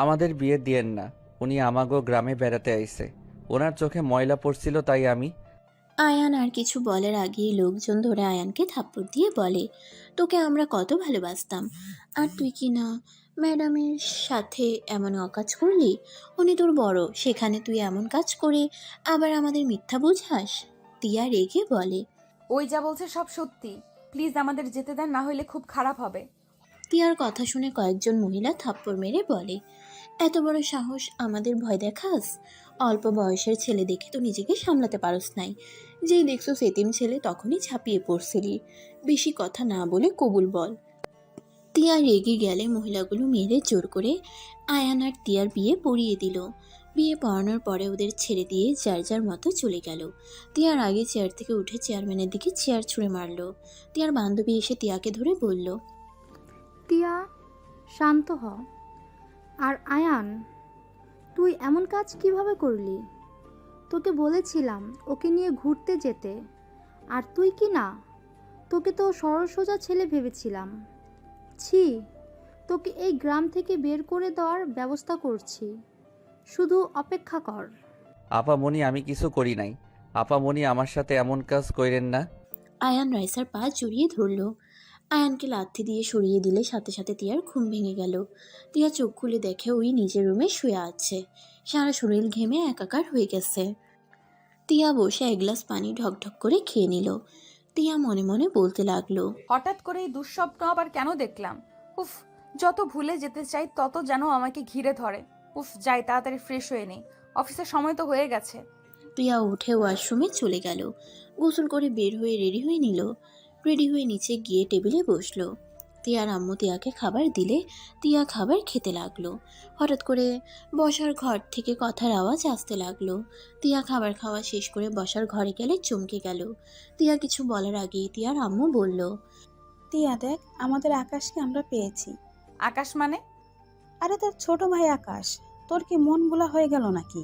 আমাদের বিয়ে দিয়েন না। উনি আমাগো গ্রামে বেড়াতে আইছে। ওনার চোখে ময়লা পড়ছিল তাই আমি। আয়ান আর কিছু বলার আগেই লোকজন ধরে আয়ানকে থাপ্পড় দিয়ে বলে, তোকে আমরা কত ভালোবাসতাম, আর তুই কি না ম্যাডামের সাথে এমন অকাজ করলি? উনি তোর বড়, সেখানে তুই এমন কাজ করে আবার আমাদের মিথ্যা বুঝাস? টিয়া রেগে বলে। ওই যা বলছে সব সত্যি। প্লিজ আমাদের যেতে দেন, না হলে খুব খারাপ হবে। টিয়ার কথা শুনে কয়েকজন মহিলা থাপ্পড় মেরে বলে, এত বড় সাহস, আমাদের ভয় দেখাস? অল্প বয়সের ছেলে দেখে তো নিজেকে সামলাতে পারস নাই। যেই দেখছো সেতিম ছেলে তখনই ঝাঁপিয়ে পড়ছিলি। বেশি কথা না বলে কবুল বল। টিয়া রেগে গেলে মহিলাগুলো মেরে জোর করে আয়ান আর টিয়ার বিয়ে পড়িয়ে দিল। বিয়ে পড়ানোর পরে ওদের ছেড়ে দিয়ে যার যার মতো চলে গেল। টিয়ার আগে চেয়ার থেকে উঠে চেয়ারম্যানের দিকে চেয়ার ছুঁড়ে মারলো। টিয়ার বান্ধবী এসে টিয়াকে ধরে বলল, টিয়া, শান্ত হ। আর আয়ান, তুই এমন কাজ কিভাবে করলি? তোকে বলেছিলাম ওকে নিয়ে ঘুরতে যেতে, আর তুই কি না? তোকে তো সরল সোজা ছেলে ভেবেছিলাম। ছি, তোকে এই গ্রাম থেকে বের করে দেওয়ার ব্যবস্থা করছি, শুধু অপেক্ষা কর। আপামনি, আমি কিছু করি নাই। আপামনি, আমার সাথে এমন কাজ কইরেন না। আয়ান রাইসার পা জড়িয়ে ধরল। আয়ানকে লাথি দিয়ে সরিয়ে দিলে সাথে সাথে টিয়ার ঘুম ভেঙে গেল। টিয়া চোখ খুলে দেখে ওই নিজের রুমে শুয়ে আছে। সারা শরীর ঘেমে একাকার হয়ে গেছে। টিয়া বসে এক গ্লাস পানি ঢকঢক করে খেয়ে নিল। টিয়া মনে মনে বলতে লাগলো, হঠাৎ করে এই দুঃস্বপ্ন আবার কেন দেখলাম? উফ, যত ভুলে যেতে চাই তত যেন আমাকে ঘিরে ধরে। উফ, যাই তাড়াতাড়ি ফ্রেশ হয়ে নেই, অফিসের সময় তো হয়ে গেছে। টিয়া উঠে ওয়াশরুমে চলে গেল। গোসল করে বের হয়ে রেডি হয়ে নিল। রেডি হয়ে নিচে গিয়ে টেবিলে বসলো। টিয়ার আম্মু টিয়াকে খাবার দিলে টিয়া খাবার খেতে লাগলো। হঠাৎ করে বসার ঘর থেকে কথার আওয়াজ আসতে লাগলো। টিয়া খাবার খাওয়া শেষ করে বসার ঘরে গেলে চমকে গেল। টিয়া কিছু বলার আগেই টিয়ার আম্মু বলল, টিয়া দেখ, আমাদের আকাশকে আমরা পেয়েছি। আকাশ মানে? আরে তোর ছোট ভাই আকাশ। তোর কি মন ভোলা হয়ে গেল নাকি?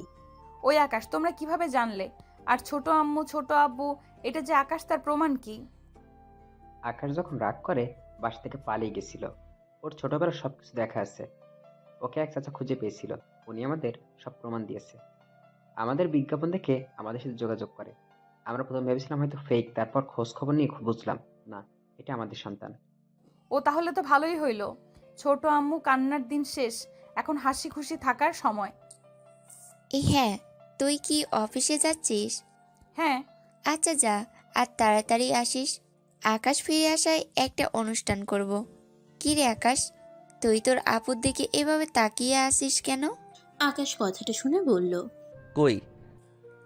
ওই আকাশ তোমরা কিভাবে জানলে? আর ছোট আম্মু ছোট আব্বু, এটা যে আকাশ তার প্রমাণ কি? আকাশ যখন রাগ করে বাসা থেকে পালিয়ে গেছিল। ওর ছোটবেলার সবকিছু দেখা আছে। ওকে এক চাচা খুঁজে পেয়েছিল। উনি আমাদের সব প্রমাণ দিয়েছে। আমাদের বিজ্ঞাপন দেখে আমাদের সাথে যোগাযোগ করে। আমরা প্রথম ভেবেছিলাম হয়তো ফেক, তারপর খোঁজ খবর নিয়ে বুঝলাম না, এটা আমাদের সন্তান। ও তাহলে তো ভালোই হইলো। ছোট আম্মু কান্নার দিন শেষ, এখন হাসি খুশি থাকার সময়। হ্যাঁ, তুই কি অফিসে যাচ্ছিস? হ্যাঁ। আচ্ছা যা, আর তাড়াতাড়ি আসিস। আকাশ ফিরে আসায় একটা অনুষ্ঠান করব। কি রে আকাশ, তুই তোর আপুর দিকে এভাবে তাকিয়ে আসিস কেন? আকাশ কথাটা শুনে বলল। কই?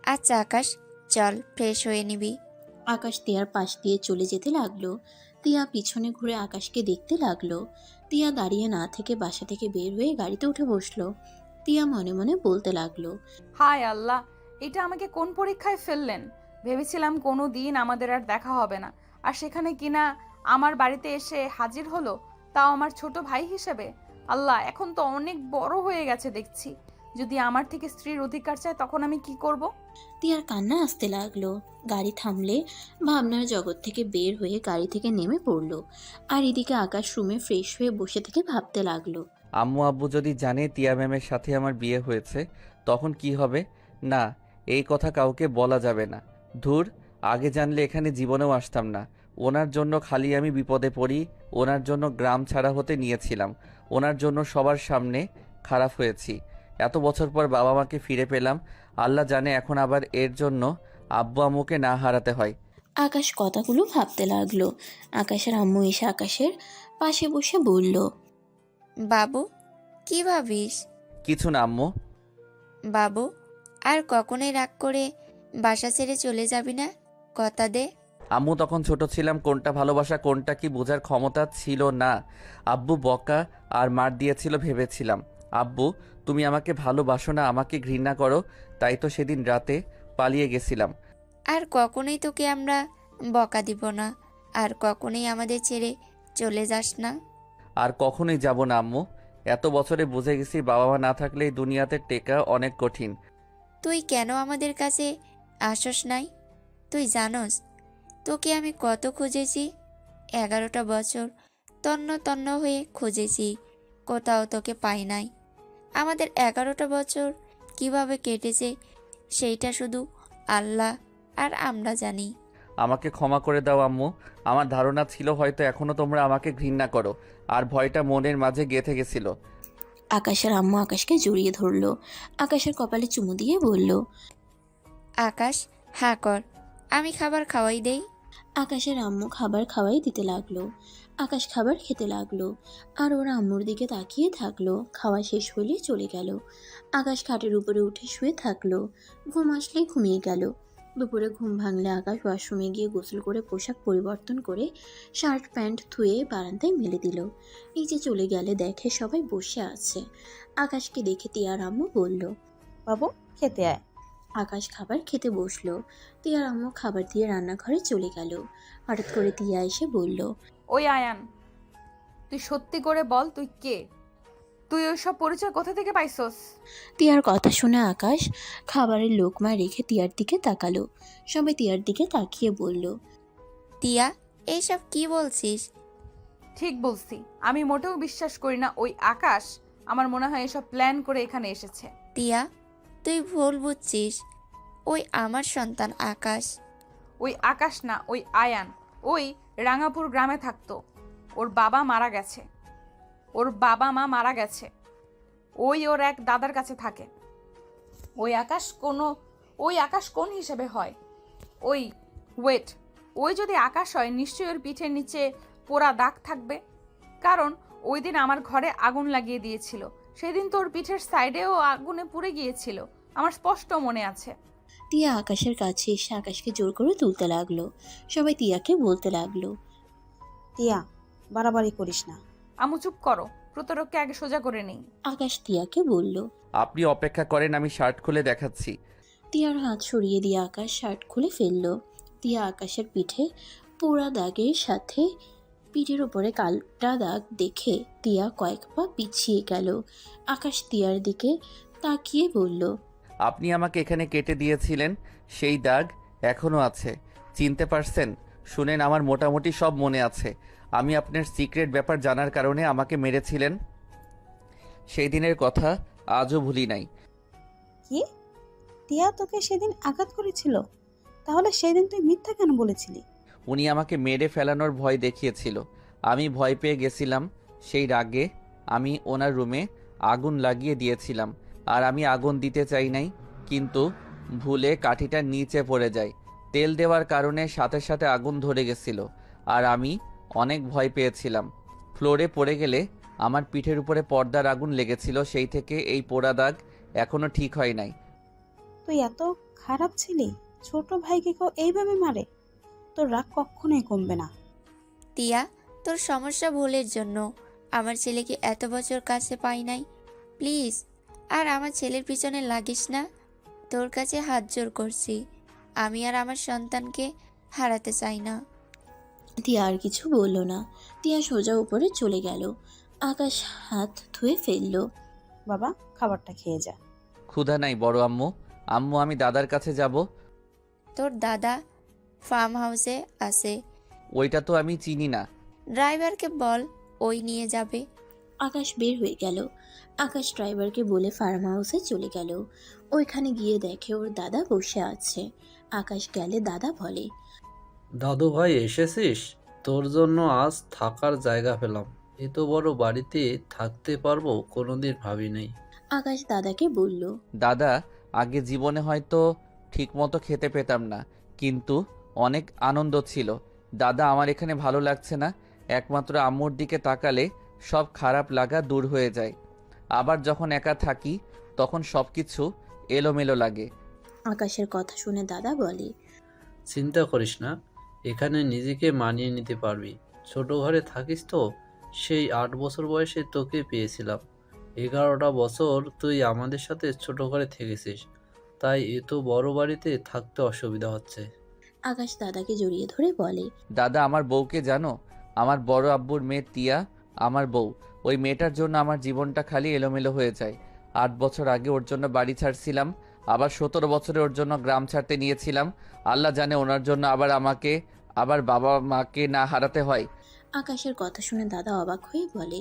আচ্ছা আকাশ, চল ফ্রেশ হয়ে নিবি। আকাশ টিয়ার পাশ দিয়ে চলে যেতে লাগলো। টিয়া পিছনে ঘুরে আকাশকে দেখতে লাগলো। টিয়া দাঁড়িয়ে না থেকে বাসা থেকে বের হয়ে গাড়িতে উঠে বসলো। টিয়া মনে মনে বলতে লাগলো, হায় আল্লাহ, এটা আমাকে কোন পরীক্ষায় ফেললেন? ভেবেছিলাম কোনো দিন আমাদের আর দেখা হবে না, আর সেখানে কিনা আমার বাড়িতে এসে হাজির হলো, তাও আমার ছোট ভাই হিসেবে। আল্লাহ, এখন তো অনেক বড় হয়ে গেছে দেখছি। যদি আমার থেকে স্ত্রীর অধিকার চায় তখন আমি কি করব? টিয়ার কান্না আসতে লাগলো। গাড়ি থামলে ভাবনার জগৎ থেকে বের হয়ে গাড়ি থেকে নেমে পড়লো। আর এদিকে আকাশ রুমে ফ্রেশ হয়ে বসে থেকে ভাবতে লাগলো, আম্মু আব্বু যদি জানে টিয়া ম্যামের সাথে আমার বিয়ে হয়েছে, তখন কি হবে? না, এই কথা কাউকে বলা যাবে না। ধুর, আগে জানলে এখানে জীবনেও আসতাম না। ওনার জন্য খালি আমি বিপদে পড়ি। ওনার জন্য গ্রাম ছাড়া হতে নিয়েছিলাম। ওনার জন্য সবার সামনে খারাপ হয়েছি। এত বছর পর বাবা মাকে ফিরে পেলাম। আল্লাহ জানে এখন আবার এর জন্য আব্বু আম্মুকে না হারাতে হয়। আকাশ কথাগুলো ভাবতে লাগলো। আকাশের আম্মু এসে আকাশের পাশে বসে বলল, বাবু, কি ভাবিস? কিছু না আম্মু। বাবু, আর কখনোই রাগ করে বাসা ছেড়ে চলে যাবি না? কথা দে। আম্মু, তখন ছোট ছিলাম, কোনটা ভালোবাসা কোনটা কি বোঝার ক্ষমতা ছিল না। আব্বু বকা আর মার দিয়েছিল ভেবেছিলাম। আব্বু, তুমি আমাকে ভালোবাসো না, আমাকে ঘৃণা করো, তাই তো সেদিন রাতে পালিয়ে গেছিলাম। আর কখনোই তোকে আমরা বকা দিব না, আর কখনোই আমাদের ছেড়ে চলে যাস না। আর কখনোই যাব না আম্মু। এত বছরে বুঝে গেছি বাবা মা না থাকলে এই দুনিয়াতে টেকা অনেক কঠিন। তুই কেন আমাদের কাছে আসস নাই? তুই জানোস তোকে আমি কত খুঁজেছি? 11টা বছর তন্ন তন্ন হয়ে খুঁজেছি, কোথাও তোকে পাই নাই। আমাদের 11টা বছর কিভাবে কেটেছে সেইটা শুধু আল্লাহ আর আমরা জানি। আমাকে ক্ষমা করে দাও আম্মু। আমার ধারণা ছিল হয়তো এখনো তোমরা আমাকে ঘৃণা করো, আর ভয়টা মনের মাঝে গেঁথে গেছিল। আকাশের আম্মু আকাশকে জড়িয়ে ধরলো। আকাশের কপালে চুমু দিয়ে বলল, আকাশ, হ্যাঁ কর, আমি খাবার খাওয়াই দেই। আকাশের আম্মু খাবার খাওয়াই দিতে লাগলো। আকাশ খাবার খেতে লাগলো, আর ওরা আম্মুর দিকে তাকিয়ে থাকলো। খাওয়া শেষ হলে চলে গেল। আকাশ খাটের উপরে উঠে শুয়ে থাকলো। ঘুম আসলেই ঘুমিয়ে গেল। দুপুরে ঘুম ভাঙলে আকাশ ওয়াশরুমে গিয়ে গোসল করে পোশাক পরিবর্তন করে শার্ট প্যান্ট ধুয়ে বারান্দায় মেলে দিল। নিচে চলে গেলে দেখে সবাই বসে আছে। আকাশকে দেখে তিয়ার আম্মু বলল, বাবু খেতে আয়। আকাশ খাবার খেতে বসলো। তিয়ার আম্মু খাবার দিয়ে রান্নাঘরে চলে গেল। হঠাৎ করে তিয়া এসে বলল, ওই আয়ান, তুই সত্যি করে বল তুই কে? তুই ওইসব পরিচয় কোথা থেকে পাইছস? তিয়ার কথা শুনে আকাশ খাবারের লোকমা রেখে তিয়ার দিকে তাকালো। সবাই তিয়ার দিকে তাকিয়ে বলল, টিয়া, এইসব কি বলছিস? ঠিক বলছি, আমি মোটেও বিশ্বাস করি না ওই আকাশ। আমার মনে হয় এসব প্ল্যান করে এখানে এসেছে। টিয়া, তুই ভুল বুঝছিস। ওই আমার সন্তান আকাশ। ওই আকাশ না, ওই আয়ান। ওই রাঙাপুর গ্রামে থাকতো। ওর বাবা মারা গেছে। ওর বাবা মা মারা গেছে। ওই ওর এক দাদার কাছে থাকে। ওই আকাশ কোন হিসেবে হয়? ওই ওয়েট, ওই যদি আকাশ হয় নিশ্চয়ই ওর পিঠের নিচে পোড়া দাগ থাকবে। কারণ ওই দিন আমার ঘরে আগুন লাগিয়ে দিয়েছিল। সেদিন তো ওর পিঠের সাইডেও আগুনে পুড়ে গিয়েছিল, আমার স্পষ্ট মনে আছে। তিয়া আকাশের কাছে এসে আকাশকে জোর করে তুলতে লাগলো। সবাই তিয়াকে বলতে লাগলো, টিয়া, বাড়াবাড়ি করিস না। আমু চুপ করো, প্রতারককে আগে সোজা করে নেই। আকাশ তিয়াকে বলল। আপনি অপেক্ষা করেন, আমি শার্ট খুলে দেখাচ্ছি। তিয়ার হাত সরিয়ে দিয়ে আকাশ শার্ট খুলে ফেললো। তিয়া আকাশের পিঠে পোড়া দাগের সাথে পিঠের উপরে কালটা দাগ দেখে তিয়া কয়েক পা পিছিয়ে গেল। আকাশ তিয়ার দিকে তাকিয়ে বলল, আপনি আমাকে এখানে কেটে দিয়েছিলেন, সেই দাগ এখনো আছে। চিনতে পারছেন? শুনেন, আমার মোটামুটি সব মনে আছে। আমি আপনার সিক্রেট ব্যাপার জানার কারণে আমাকে মেরেছিলেন। সেই দিনের কথা আজও ভুলি নাই। কি? টিয়া তোকে সেদিন আঘাত করেছিল? তাহলে সেদিন তুই মিথ্যা কেন বলেছিলি? উনি আমাকে মেরে ফেলানোর ভয় দেখিয়েছিল। আমি ভয় পেয়ে গেছিলাম। সেই রাগে আমি ওনার রুমে আগুন লাগিয়ে দিয়েছিলাম। আর আমি আগুন দিতে চাই নাই, কিন্তু ভুলে কাঠিটা নিচে পড়ে যায়। তেল দেওয়ার কারণে সাথে সাথে আগুন ধরে গেছিল, আর আমি অনেক ভয় পেয়েছিলাম। ফ্লোরে পড়ে গেলে আমার পিঠের উপরে পর্দার আগুন লেগেছিল। সেই থেকে এই পোড়া দাগ এখনো ঠিক হয় নাই। তুই এত খারাপ ছিলি? ছোট ভাইকে কেউ এইভাবে মারে? তোর রাগ কখনোই কমবে না। টিয়া, তোর সমস্যা ভুলের জন্য আমার ছেলেকে এত বছর কাছে পাই নাই। প্লিজ আর আমার ছেলের পিছনে লাগিস না। তোর কাছে হাত জোর করছি, আমি আর আমার সন্তানকে হারাতে চাই না। তিয়া আর কিছু বলল না। তিয়া সোজা উপরে চলে গেল। আকাশ হাত ধুয়ে ফেললো। বাবা, খাবারটা খেয়ে যা। ক্ষুধা নাই বড় আম্মু। আম্মু, আমি দাদার কাছে যাব। তোর দাদা ফার্ম হাউসে আছে। ওইটা তো আমি চিনি না। ড্রাইভারকে বল, ওই নিয়ে যাবে। আকাশ বের হয়ে গেল। আকাশ ড্রাইভারকে বলে ফার্ম হাউসে চলে গেল। ওইখানে গিয়ে দেখে ওর দাদা বসে আছে। আকাশ গেলে দাদা বলে, দাদু ভাই এসেছিস? তোর জন্য আজ থাকার জায়গা পেলাম। এত বড় বাড়িতে থাকতে পারবো কোনোদিন ভাবি নাই। আকাশ দাদাকে বলল, দাদা, আগে জীবনে হয়তো ঠিকমতো খেতে পেতাম না, কিন্তু অনেক আনন্দ ছিল। দাদা, আমার এখানে ভালো লাগছে না। একমাত্র আম্মুর দিকে তাকালে সব খারাপ লাগা দূর হয়ে যায়। আবার যখন একা থাকি তখন সব কিছু এলোমেলো লাগে। আকাশের কথা শুনে দাদা বলে, চিন্তা করিস না, এখানে নিজেকে মানিয়ে নিতে পারবি। ছোট ঘরে থাকিস তো, সেই 8 বছর বয়সে তোকে পেয়েছিলাম। 11টা বছর তুই আমাদের সাথে ছোট ঘরে থেকেছিস, তাই এত বড় বাড়িতে থাকতে অসুবিধা হচ্ছে। আকাশ দাদাকে জড়িয়ে ধরে বলে, দাদা, আমার বউকে জানো? আমার বড় আব্বুর মেয়ে তিয়া আমার বউ। ওই মেয়েটার জন্য আমার জীবনটা খালি এলোমেলো হয়ে যায়। 8 বছর আগে ওর জন্য বাড়ি ছাড়ছিলাম, আবার 17 বছরে ওর জন্য গ্রাম ছাড়তে নিয়েছিলাম। আল্লাহ জানে ওনার জন্য আবার আমাকে আবার বাবা মাকে না হারাতে হয়। আকাশের কথা শুনে দাদা অবাক হয়ে বলে,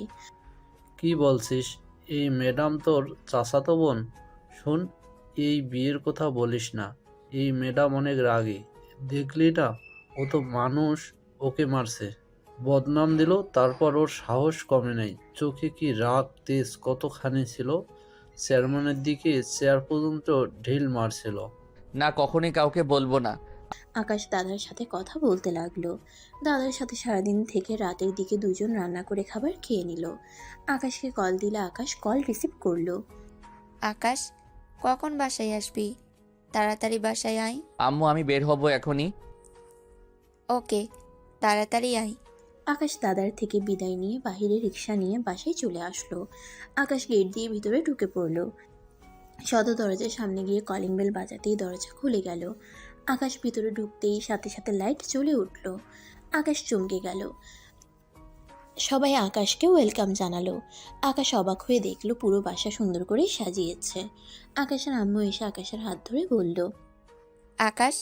কি বলছিস? এই ম্যাডাম তোর চাচাতো বোন? শোন, এই বিয়ের কথা বলিস না। এই ম্যাডাম অনেক রাগী। দেখলি না, ও তো মানুষ ওকে মারছে, বদনাম দিল, তারপর ওর সাহস কমে নাই। চোখে কি রাগ তেজ কতখানি ছিল! চেয়ারম্যানের দিকে চেয়ার পর্যন্ত ঢিল মারছিল। না, কখনোই কাউকে বলবো না। আকাশ দাদার সাথে কথা বলতে লাগলো। দাদার সাথে সারাদিন থেকে রাতের দিকে দুজন রান্না করে খাবার খেয়ে নিল। আকাশকে কল দিলে আকাশ কল রিসিভ করলো। আকাশ, কখন বাসায় আসবি? তাড়াতাড়ি বাসায় আয়। আম্মু, আমি বের হব এখনই। ওকে, তাড়াতাড়ি আয়। আকাশ দাদার থেকে বিদায় নিয়ে বাহিরে রিক্সা নিয়ে বাসায় চলে আসলো। আকাশ গেট দিয়ে ভিতরে ঢুকে পড়লো। সদর দরজার সামনে গিয়ে কলিং বেল বাজাতেই দরজা খুলে গেল। আকাশ ভিতরে ঢুকতেই সাথে সাথে লাইট জ্বলে উঠল। আকাশ চমকে গেল। সবাই আকাশকে ওয়েলকাম জানালো। আকাশ অবাক হয়ে দেখলো পুরো বাসা সুন্দর করে সাজিয়েছে। আকাশের আম্মু এসে আকাশের হাত ধরে বলল, আকাশ,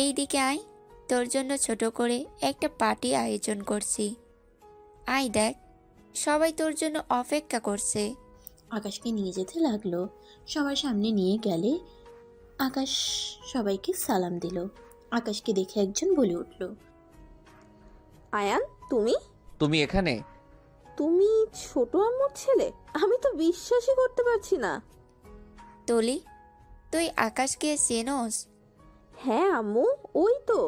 এই দিকে আয়, তোর জন্য ছোট করে একটা পার্টি আয়োজন করছি। আয় দেখ, সবাই তোর জন্য অপেক্ষা করছে। আকাশকে নিয়ে যেতে লাগলো। সবার সামনে নিয়ে গেলে আকাশ সবাইকে সালাম দিল। আকাশকে দেখে একজন বলে উঠল, আয়ান, তুমি তুমি এখানে? তুমি ছোট আম্মুর ছেলে? আমি তো বিশ্বাসই করতে পারছি না। তুলি, তুই আকাশকে চেনোস? হ্যাঁ আম্মু, ওই তো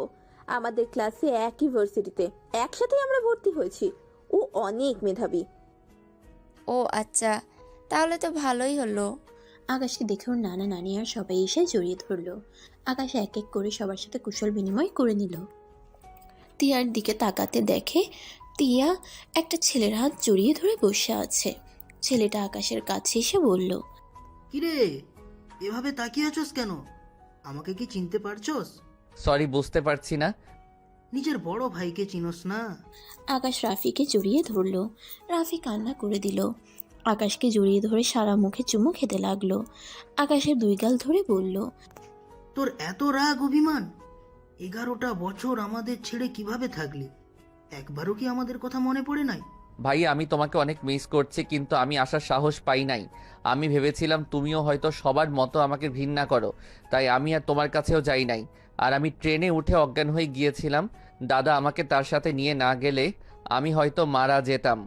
আমাদের ক্লাসে এক ইউনিভার্সিটিতে একসাথেই আমরা ভর্তি হয়েছি। ও অনেক মেধাবী। ও আচ্ছা, তাহলে তো ভালোই হলো। আকাশকে দেখে ওর নানা নানি আর সবাই এসে জড়িয়ে ধরলো। আকাশ এক এক করে সবার সাথে কুশল বিনিময় করে নিল। তিয়ার দিকে তাকাতে দেখে তিয়া একটা ছেলের হাত জড়িয়ে ধরে বসে আছে। ছেলেটা আকাশের কাছে এসে বলল, কিরে, এভাবে তাকিয়ে আছোস কেন? আমাকে কি চিনতে পারছোস? সরি, বুঝতে পারছি না। নিজের বড় ভাইকে চিনোস না? আকাশ রাফিকে জড়িয়ে ধরলো। রাফি কান্না করে দিল। আকাশকে জড়িয়ে ধরে সারা মুখে চুমু খেতে লাগলো। আকাশের দুই গাল ধরে বলল, তোর এত রাগ অভিমান? 11টা বছর আমাদের ছেড়ে কিভাবে থাকলি? একবারও কি আমাদের কথা মনে পড়ে নাই? ভাই, আমি তোমাকে অনেক মিস করছি, কিন্তু আমি আসার সাহস পাই নাই। আমি ভেবেছিলাম তুমিও হয়তো সবার মতো আমাকে ঘৃণা করো, তাই আমি আর তোমার কাছেও যাই নাই। আর আমি ট্রেনে উঠে অজ্ঞান হয়ে গিয়েছিলাম। দাদা আমাকে তার সাথে নিয়ে না গেলে আমি হয়তো মারা যেতাম।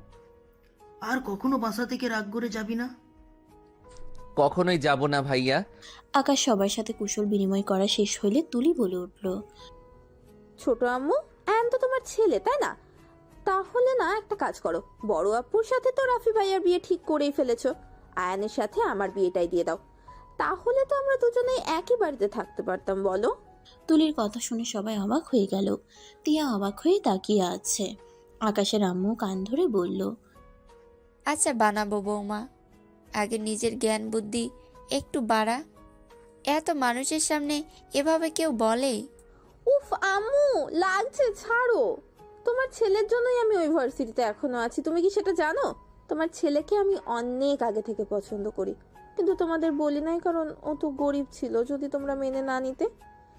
আর কখনো বাসা থেকে রাগ করে যাবি না? কখনোই যাব না ভাইয়া। আকাশ সবার সাথে কুশল বিনিময় করা শেষ হইলে তুলি বলে উঠল, ছোট আম্মু, আয়ান তো তোমার ছেলে, তাই না? তাহলে না একটা কাজ করো, বড় আপুর সাথে তো রাফি ভাইয়ার বিয়ে ঠিক করেই ফেলেছো। আয়ানের সাথে আমার বিয়েটাই দিয়ে দাও, তাহলে তো আমরা দুজনেই একই বাড়িতে থাকতে পারতাম, বলো? তুলির কথা শুনে সবাই অবাক হয়ে গেল। তিয়া অবাক হয়ে তাকিয়ে আছে। আকাশের আম্মু কান ধরে বলল, আচ্ছা বানাবো বৌমা, আগে নিজের জ্ঞান বুদ্ধি একটু বাড়া। এত মানুষের সামনে এভাবে কেউ বলে? উফ আম্মু, লাগছে, ছাড়ো। তোমার ছেলের জন্যই আমি ওই ভার্সিটিতে এখনো আছি, তুমি কি সেটা জানো? তোমার ছেলেকে আমি অনেক আগে থেকে পছন্দ করি, কিন্তু তোমাদের বলি নাই কারণ ও তো গরিব ছিল, যদি তোমরা মেনে না নিতে।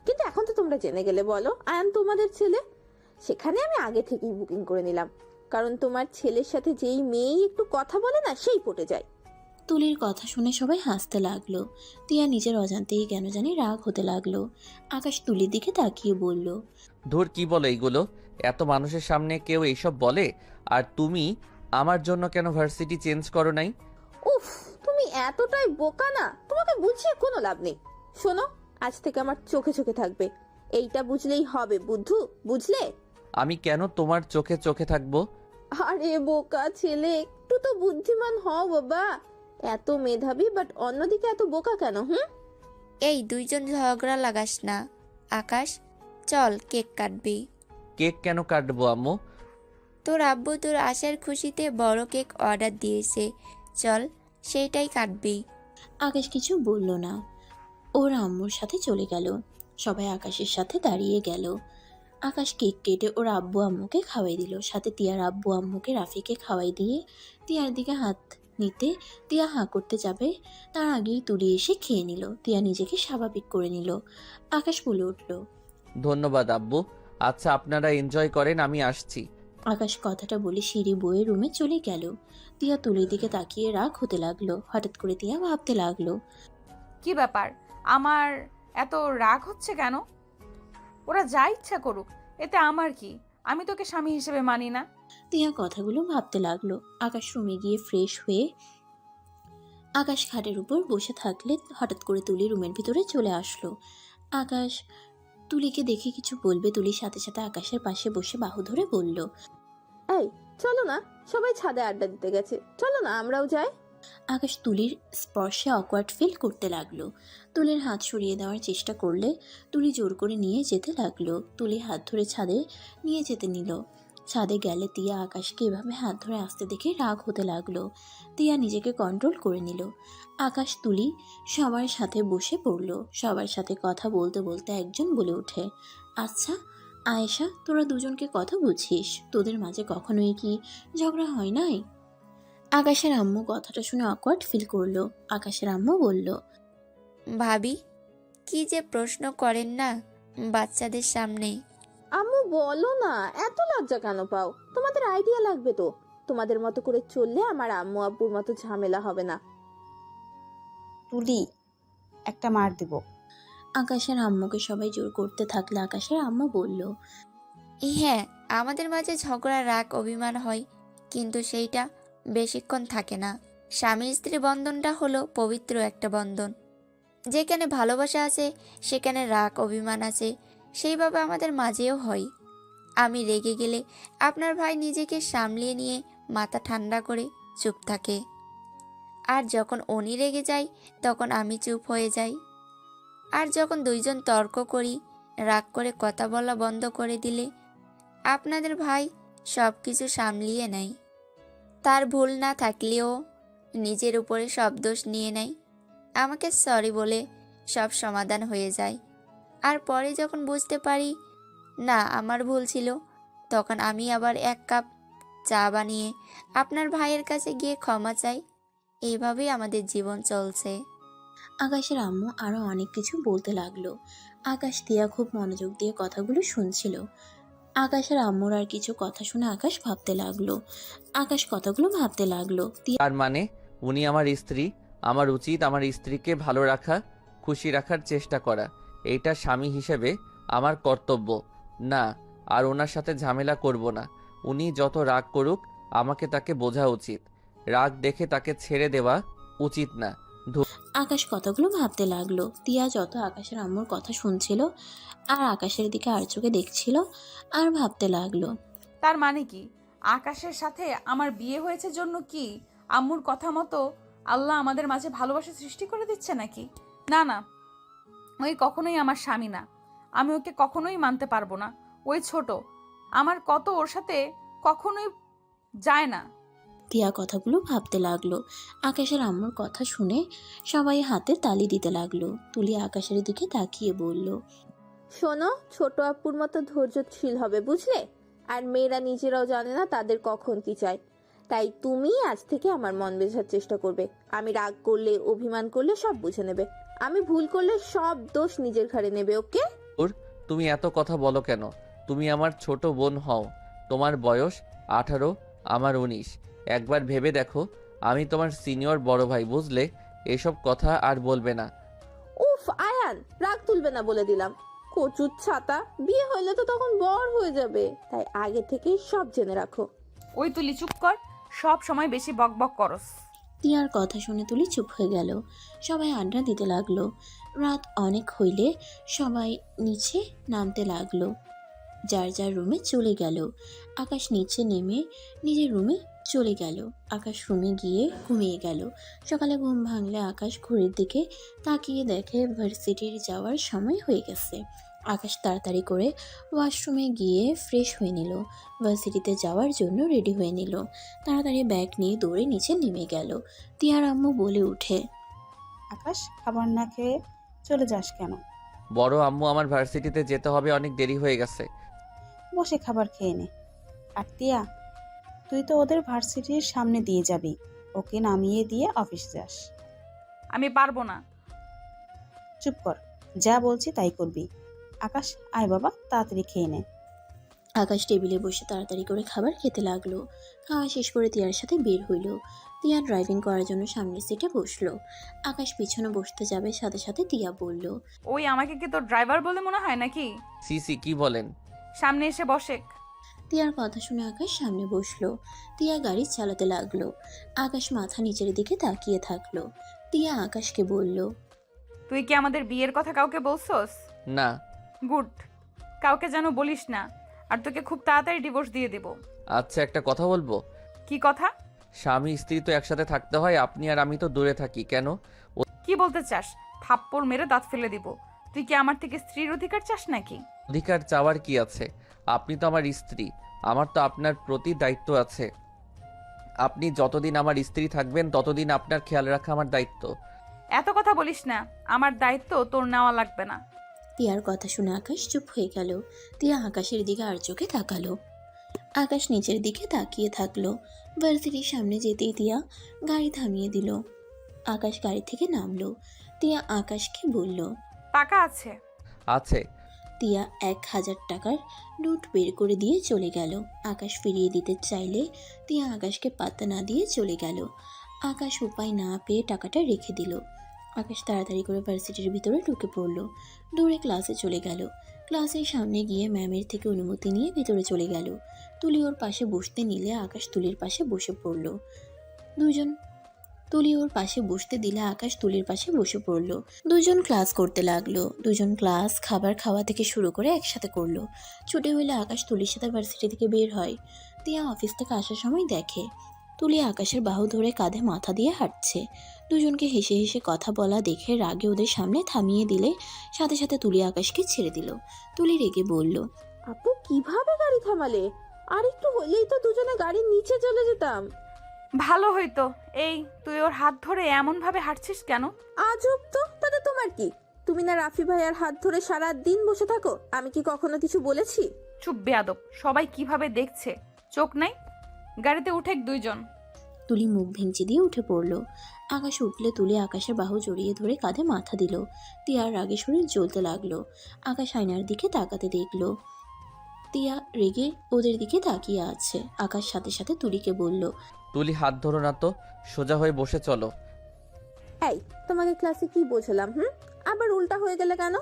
কিন্তু এখন তো তোমরা জেনে গেলে, বলো আয়ান তোমাদের ছেলে। সেখানে আমি আগে থেকেই বুকিং করে নিলাম, কারণ তোমার ছেলের সাথে যেই মেয়েই একটু কথা বলে না, সেই পটে যায়। তুলির কথা শুনে সবাই হাসতে লাগলো। তিয়া নিজের অজান্তেই কেন জানি রাগ হতে লাগলো। আকাশ তুলির দিকে তাকিয়ে বলল, ধুর, কি বলো এইগুলো? এত মানুষের সামনে কেউ এইসব বলে? আর তুমি আমার জন্য কেন ভার্সিটি চেঞ্জ করো নাই? উফ, তুমি এতটাই বোকা না, তোমাকে বুঝিয়ে কোনো লাভ নেই। শোনো, আজ থেকে আমার চোখে চোখে থাকবে, এইটা বুঝলেই হবে, বুদ্ধু, বুঝলে? আমি কেন তোমার চোখে চোখে থাকবো? আরে বোকা ছেলে, একটু তো বুদ্ধিমান হও বাবা। এত মেধাবী বাট অন্যদিকে এত বোকা কেন? এই দুইজন ঝগড়া লাগাস না। আকাশ, চল কেক কাটবি। কেক কেন কাটবো আম্মু? তোর আব্বু তোর আসার খুশিতে বড় কেক অর্ডার দিয়েছে, চল সেইটাই কাটবি। আকাশ কিছু বলল না। ওর আম্মুর সাথে চলে গেল। সবাই আকাশের সাথে দাঁড়িয়ে গেল। আকাশ কেক কেটে ওর আব্বু আম্মুকে খাওয়াই দিল। সাথে তিয়ার আব্বু আম্মুকে রাফিকে খাওয়াই দিয়ে তিয়ার দিকে হাত নিতে তিয়া হাঁ করতে যাবে, তার আগেই তুলি এসে খেয়ে নিল। তিয়া নিজেকে স্বাভাবিক করে নিল। আকাশ বলে উঠল, ধন্যবাদ আব্বু। আচ্ছা, আপনারা এনজয় করেন, আমি আসছি। আকাশ কথাটা বলে সিঁড়ি বয়ে রুমে চলে গেল। তিয়া তুলির দিকে তাকিয়ে রাগ হতে লাগলো। হঠাৎ করে তিয়া ভাবতে লাগলো, কি ব্যাপার, আমার এত রাগ হচ্ছে কেন? ওরা যা ইচ্ছা করুক, এতে আমার কি? আমি তোকে স্বামী হিসেবে মানি না। তিয়া কথাগুলো ভাবতে লাগলো। আকাশ রুমে গিয়ে ফ্রেশ হয়ে আকাশ খাটের উপর বসে থাকলে হঠাৎ করে তুলি রুমের ভিতরে চলে আসলো। আকাশ তুলিকে দেখে কিছু বলবে, তুলির সাথে সাথে আকাশের পাশে বসে বাহু ধরে বলল, এই চলো না, সবাই ছাদে আড্ডা দিতে গেছে, চলো না আমরাও যাই। আকাশ তুলির স্পর্শে অকওয়ার্ড ফিল করতে লাগলো। তুলির হাত সরিয়ে দেওয়ার চেষ্টা করলে তুলি জোর করে নিয়ে যেতে লাগলো। তুলি হাত ধরে ছাদে নিয়ে যেতে নিল। ছাদে গেলে তিয়া আকাশকে এভাবে হাত ধরে আসতে দেখে রাগ হতে লাগলো। তিয়া নিজেকে কন্ট্রোল করে নিল। আকাশ তুলি সবার সাথে বসে পড়ল। সবার সাথে কথা বলতে বলতে একজন বলে ওঠে, আচ্ছা আয়েশা, তোরা দুজনকে কথা বুঝিস? তোদের মাঝে কখনোই কি ঝগড়া হয় নাই? আকাশের আম্মু কথাটা শুনে অকওয়ার্ড ফিল করলো। আকাশের আম্মু বলল, ভাবি, কি যে প্রশ্ন করেন না বাচ্চাদের সামনে। আম্মু বলো না, এত লজ্জা কেন পাও? তোমাদের আইডিয়া লাগবে তো। তোমাদের মতো করে চললে আমার আম্মু আব্বুর মতো ঝামেলা হবে না। তুলি, একটা মার দেব। আকাশের আম্মুকে সবাই জোর করতে থাকলে আকাশের আম্মু বলল, হ্যাঁ, আমাদের মাঝে ঝগড়া, রাগ, অভিমান হয়, কিন্তু সেইটা বেশিক্ষণ থাকে না। স্বামী স্ত্রী বন্ধনটা হলো পবিত্র একটা বন্ধন। যেখানে ভালোবাসা আছে সেখানে রাগ অভিমান আছে, সেইভাবে আমাদের মাঝেও হয়। আমি রেগে গেলে আপনার ভাই নিজেকে সামলিয়ে নিয়ে মাথা ঠান্ডা করে চুপ থাকে, আর যখন উনি রেগে যায় তখন আমি চুপ হয়ে যাই। আর যখন দুইজন তর্ক করি, রাগ করে কথা বলা বন্ধ করে দিলে আপনাদের ভাই সব কিছু সামলিয়ে নেয়। তার ভুল না থাকলেও নিজের উপরে সব দোষ নিয়ে নেয়। আমাকে সরি বলে সব সমাধান হয়ে যায়। আর পরে যখন বুঝতে পারি না আমার ভুল ছিল, তখন আমি আবার 1 কাপ চা বানিয়ে আপনার ভাইয়ের কাছে গিয়ে ক্ষমা চাই। এইভাবেই আমাদের জীবন চলছে। আকাশের আম্মু আরো অনেক কিছু বলতে লাগলো। আকাশ তিয়া খুব মনোযোগ দিয়ে কথাগুলো শুনছিল। আকাশের আম্মুর আর কিছু কথা শুনে আকাশ ভাবতে লাগলো। আকাশ কথাগুলো ভাবতে লাগলো। তার মানে উনি আমার স্ত্রী, আমার উচিত আমার স্ত্রীকে ভালো রাখা, খুশি রাখার চেষ্টা করা। এইটা স্বামী হিসেবে আমার কর্তব্য। না, আর ওনার সাথে ঝামেলা করব না। উনি যত রাগ করুক, আমাকে তাকে বোঝা উচিত। রাগ দেখে তাকে ছেড়ে দেওয়া উচিত না। আকাশ কথাগুলো ভাবতে লাগলো। তিয়া যত আকাশের আম্মুর কথা শুনছিল আর আকাশের দিকে আর চোখে দেখছিল আর ভাবতে লাগলো, তার মানে কি আকাশের সাথে আমার বিয়ে হয়েছে জন্য কি আম্মুর কথা মতো আল্লাহ আমাদের মাঝে ভালোবাসা সৃষ্টি করে দিচ্ছে নাকি? না না, ওই কখনোই আমার স্বামী না। আমি ওকে কখনোই মানতে পারবো না। ওই ছোট, আমার কত ওর সাথে কখনোই যায় না। তিয়া কথাগুলো ভাবতে লাগলো। আকাশের আম্মুর কথা শুনে সবাই হাতে তালি দিতে লাগলো। তুলি আকাশের দিকে তাকিয়ে বলল, শোনো, ছোট আপুর মতো ধৈর্যশীল হবে, বুঝলে? আর মেয়েরা নিজেরাও জানে না তাদের কখন কি চায়। তাই তুমি আজ থেকে আমার মন বোঝার চেষ্টা করবে। আমি রাগ করলে, অভিমান করলে সব বুঝে নেবে। আমি ভুল করলে সব দোষ নিজের ঘাড়ে নেবে, ওকে? তুমি এত কথা বলো কেন? তুমি আমার ছোট বোন হও। তোমার বয়স 18, আমার 19। একবার ভেবে দেখো, আমি তোমার সিনিয়র বড় ভাই, বুঝলে? এসব কথা আর বলবে না। উফ আয়ান, রাগ তুলবে না বলে দিলাম। কচুর ছাতা, বিয়ে হইলে তো তখন বর হয়ে যাবে। তাই আগে থেকেই সব জেনে রাখো। ওই তুলি চুপ কর, সব সময় বেশি বকবক করস। তিয়ার কথা শুনে তুলি চুপ হয়ে গেল। সবাই আড্ডা দিতে লাগলো। রাত অনেক হইলে সবাই নিচে নামতে লাগলো, যার যার রুমে চলে গেল। আকাশ নিচে নেমে নিজের রুমে চলে গেল। আকাশ রুমে গিয়ে ঘুমিয়ে গেল। সকালে ঘুম ভাঙলে আকাশ ঘড়ির দিকে তাকিয়ে দেখে ভার্সিটির যাওয়ার সময় হয়ে গেছে। আকাশ তাড়াতাড়ি করে ওয়াশরুমে গিয়ে ফ্রেশ হয়ে নিল। ভার্সিটিতে যাওয়ার জন্য রেডি হয়ে নিল। তাড়াতাড়ি ব্যাগ নিয়ে দৌড়ে নিচে নেমে গেল। তিয়ার আম্মু বলে উঠে, আকাশ, খাবার না খেয়ে চলে যাস কেন? বড় আম্মু, আমার ভার্সিটিতে যেতে হবে, অনেক দেরি হয়ে গেছে। বসে খাবার খেয়ে নে। আর তিয়া, তুই তো ওদের ভার্সিটির সামনে দিয়ে যাবি, ওকে নামিয়ে দিয়ে অফিস যাস। আমি পারবো না। চুপ কর, যা বলছি তাই করবি। আকাশ, আয় বাবা, তাড়াতাড়ি খেয়ে নে। আকাশ টেবিলে বসে তাড়াতাড়ি করে খাবার খেতে লাগলো। খাওয়া শেষ করে তিয়ার সাথে বের হইল। তিয়া ড্রাইভিং করার জন্য সামনের সিটে বসলো। আকাশ পিছনে বসতে যাবে, সাথে সাথে তিয়া বলল, ওই আমাকে কি তোর ড্রাইভার বলে মনে হয় নাকি? সিসি কি বলেন? সামনে এসে বসে। তিয়ার কথা শুনে আকাশ সামনে বসলো। তিয়া গাড়ি চালাতে লাগলো। আকাশ মাথা নিচের দিকে তাকিয়ে থাকলো। তিয়া আকাশকে বলল, তুই কি আমাদের বিয়ের কথা কাউকে বলছস? না। গুড, কাউকে যেন বলিস না, আর তোকে খুব তাড়াতাড়ি ডিভোর্স দিয়ে দেব। আচ্ছা, একটা কথা বলবো? কি কথা? স্বামী স্ত্রী তো একসাথে থাকতে হয়, আপনি আর আমি তো দূরে থাকি কেন? কি বলতে চাস? থাপ্পড় মেরে দাঁত ফেলে দিব। তুই কি আমার থেকে স্ত্রীর অধিকার চাস নাকি? অধিকার চাওয়ার কি আছে? আপনি তো আমার স্ত্রী, আমার তো আপনার প্রতি দায়িত্ব আছে। আপনি যতদিন আমার স্ত্রী থাকবেন ততদিন আপনার খেয়াল রাখা আমার দায়িত্ব। এত কথা বলিস না, আমার দায়িত্ব তোর নেওয়া লাগবে না। তিয়ার কথা শুনে আকাশ চুপ হয়ে গেল। তিয়া আকাশের দিকে আর চোখে তাকালো। আকাশ নিচের দিকে তাকিয়ে থাকলো। ভার্সিটির সামনে যেতেই তিয়া গাড়ি থামিয়ে দিল। আকাশ গাড়ি থেকে নামলো। তিয়া আকাশকে বলল, টাকা আছে? আছে। তিয়া 1000 টাকার নোট বের করে দিয়ে চলে গেল। আকাশ ফিরিয়ে দিতে চাইলে তিয়া আকাশকে পাত্তা না দিয়ে চলে গেল। আকাশ উপায় না পেয়ে টাকাটা রেখে দিল। আকাশ তাড়াতাড়ি করে ভার্সিটির ভিতরে ঢুকে পড়ল। দৌড়ে ক্লাসে চলে গেল। ক্লাসের সামনে গিয়ে ম্যামের থেকে অনুমতি নিয়ে ভিতরে চলে গেল। তুলি ওর পাশে বসতে নিলে আকাশ তুলির পাশে বসে পড়ল। তুলি ওর পাশে বসতে দিলে আকাশ তুলির পাশে বসে পড়ল। দুজন ক্লাস করতে লাগলো। দুজন ক্লাস খাবার খাওয়া থেকে শুরু করে একসাথে করলো। ছুটি হইলে আকাশ তুলির সাথে ভার্সিটি থেকে বের হয়। তিয়া অফিস থেকে আসার সময় দেখে তুলি আকাশের বাহু ধরে কাঁধে মাথা দিয়ে হাঁটছে। দুজনকে হেসে হেসে কথা বলা দেখে রাগে ওদের সামনে থামিয়ে দিলে সাথে সাথে তুলি আকাশকে ছেড়ে দিল। তুলি রেগে বলল, আপু কিভাবে গাড়ি থামালে? আর একটু হলেই তো দুজনে গাড়ির নিচে চলে যেতাম। ভালো হইতো। এই তুই ওর হাত ধরে এমন ভাবে হাঁটছিস কেন? আজব তো, তাতে তোমার কি? তুমি না রাফি ভাইয়ার হাত ধরে সারা দিন বসে থাকো, আমি কি কখনো কিছু বলেছি? চুপ বেয়াদব, সবাই কিভাবে দেখছে, চোখ নাই? গাড়িতে উঠে দুইজন। তুলি মুখ ভেঙচি দিয়ে উঠে পড়ল। আকাশ উঠলে তুলি আকাশের বাহু জড়িয়ে ধরে কাঁধে মাথা দিল। তিয়ার রাগে শরীর জ্বলতে লাগলো। আকাশ আয়নার দিকে তাকাতে দেখলো তিয়া রেগে ওদের দিকে তাকিয়ে আছে। আকাশ সাথে সাথে তুলিকে বলল, তুলি হাত ধরো না তো, সোজা হয়ে বসে চলো। এই, তোমাকে ক্লাসে কি বোঝালাম? আবার উল্টা হয়ে গেলে কেন?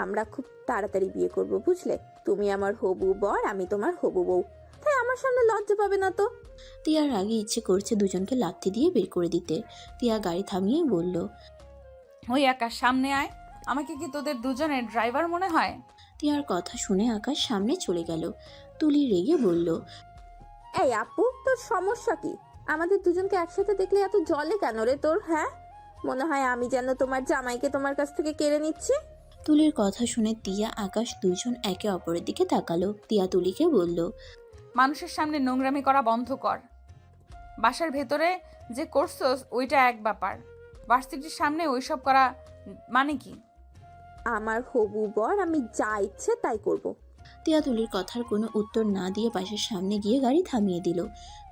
আমরা খুব তাড়াতাড়ি বিয়ে করব, বুঝলে? তুমি আমার হবু বর, আমি তোমার হবু বউ। তাই আমার সামনে লজ্জা পাবে না তো। তিয়ার আগে ইচ্ছে করছে দুজনকে লাথি দিয়ে বের করে দিতে। তিয়া গাড়ি থামিয়ে বলল, ওই আকাশ সামনে আয়। আমাকে কি তোদের দুজনের ড্রাইভার মনে হয়? তিয়ার কথা শুনে আকাশ সামনে চলে গেল। তুলি রেগে বলল, এই আপু, তোর সমস্যা কি? আমাদের দুজনকে একসাথে দেখলে এত জলে কেন রে তোর? হ্যাঁ, মনে হয় আমি যেন তোমার জামাইকে তোমার কাছ থেকে কেড়ে নিচ্ছি? তুলির কথা শুনে তিয়া আকাশ দুজন একে অপরের দিকে তাকালো। তিয়া তুলিকে বলল, মানুষের সামনে নোংরামি করা বন্ধ কর। বাসার ভেতরে যে করছস ওইটা এক ব্যাপার, ভার্সিটির সামনে ওইসব করা মানে কি? আমার হবু বর, আমি যা ইচ্ছে তাই করব। তিয়া তুলির কথার কোনো উত্তর না দিয়ে পাশের সামনে গিয়ে গাড়ি থামিয়ে দিল।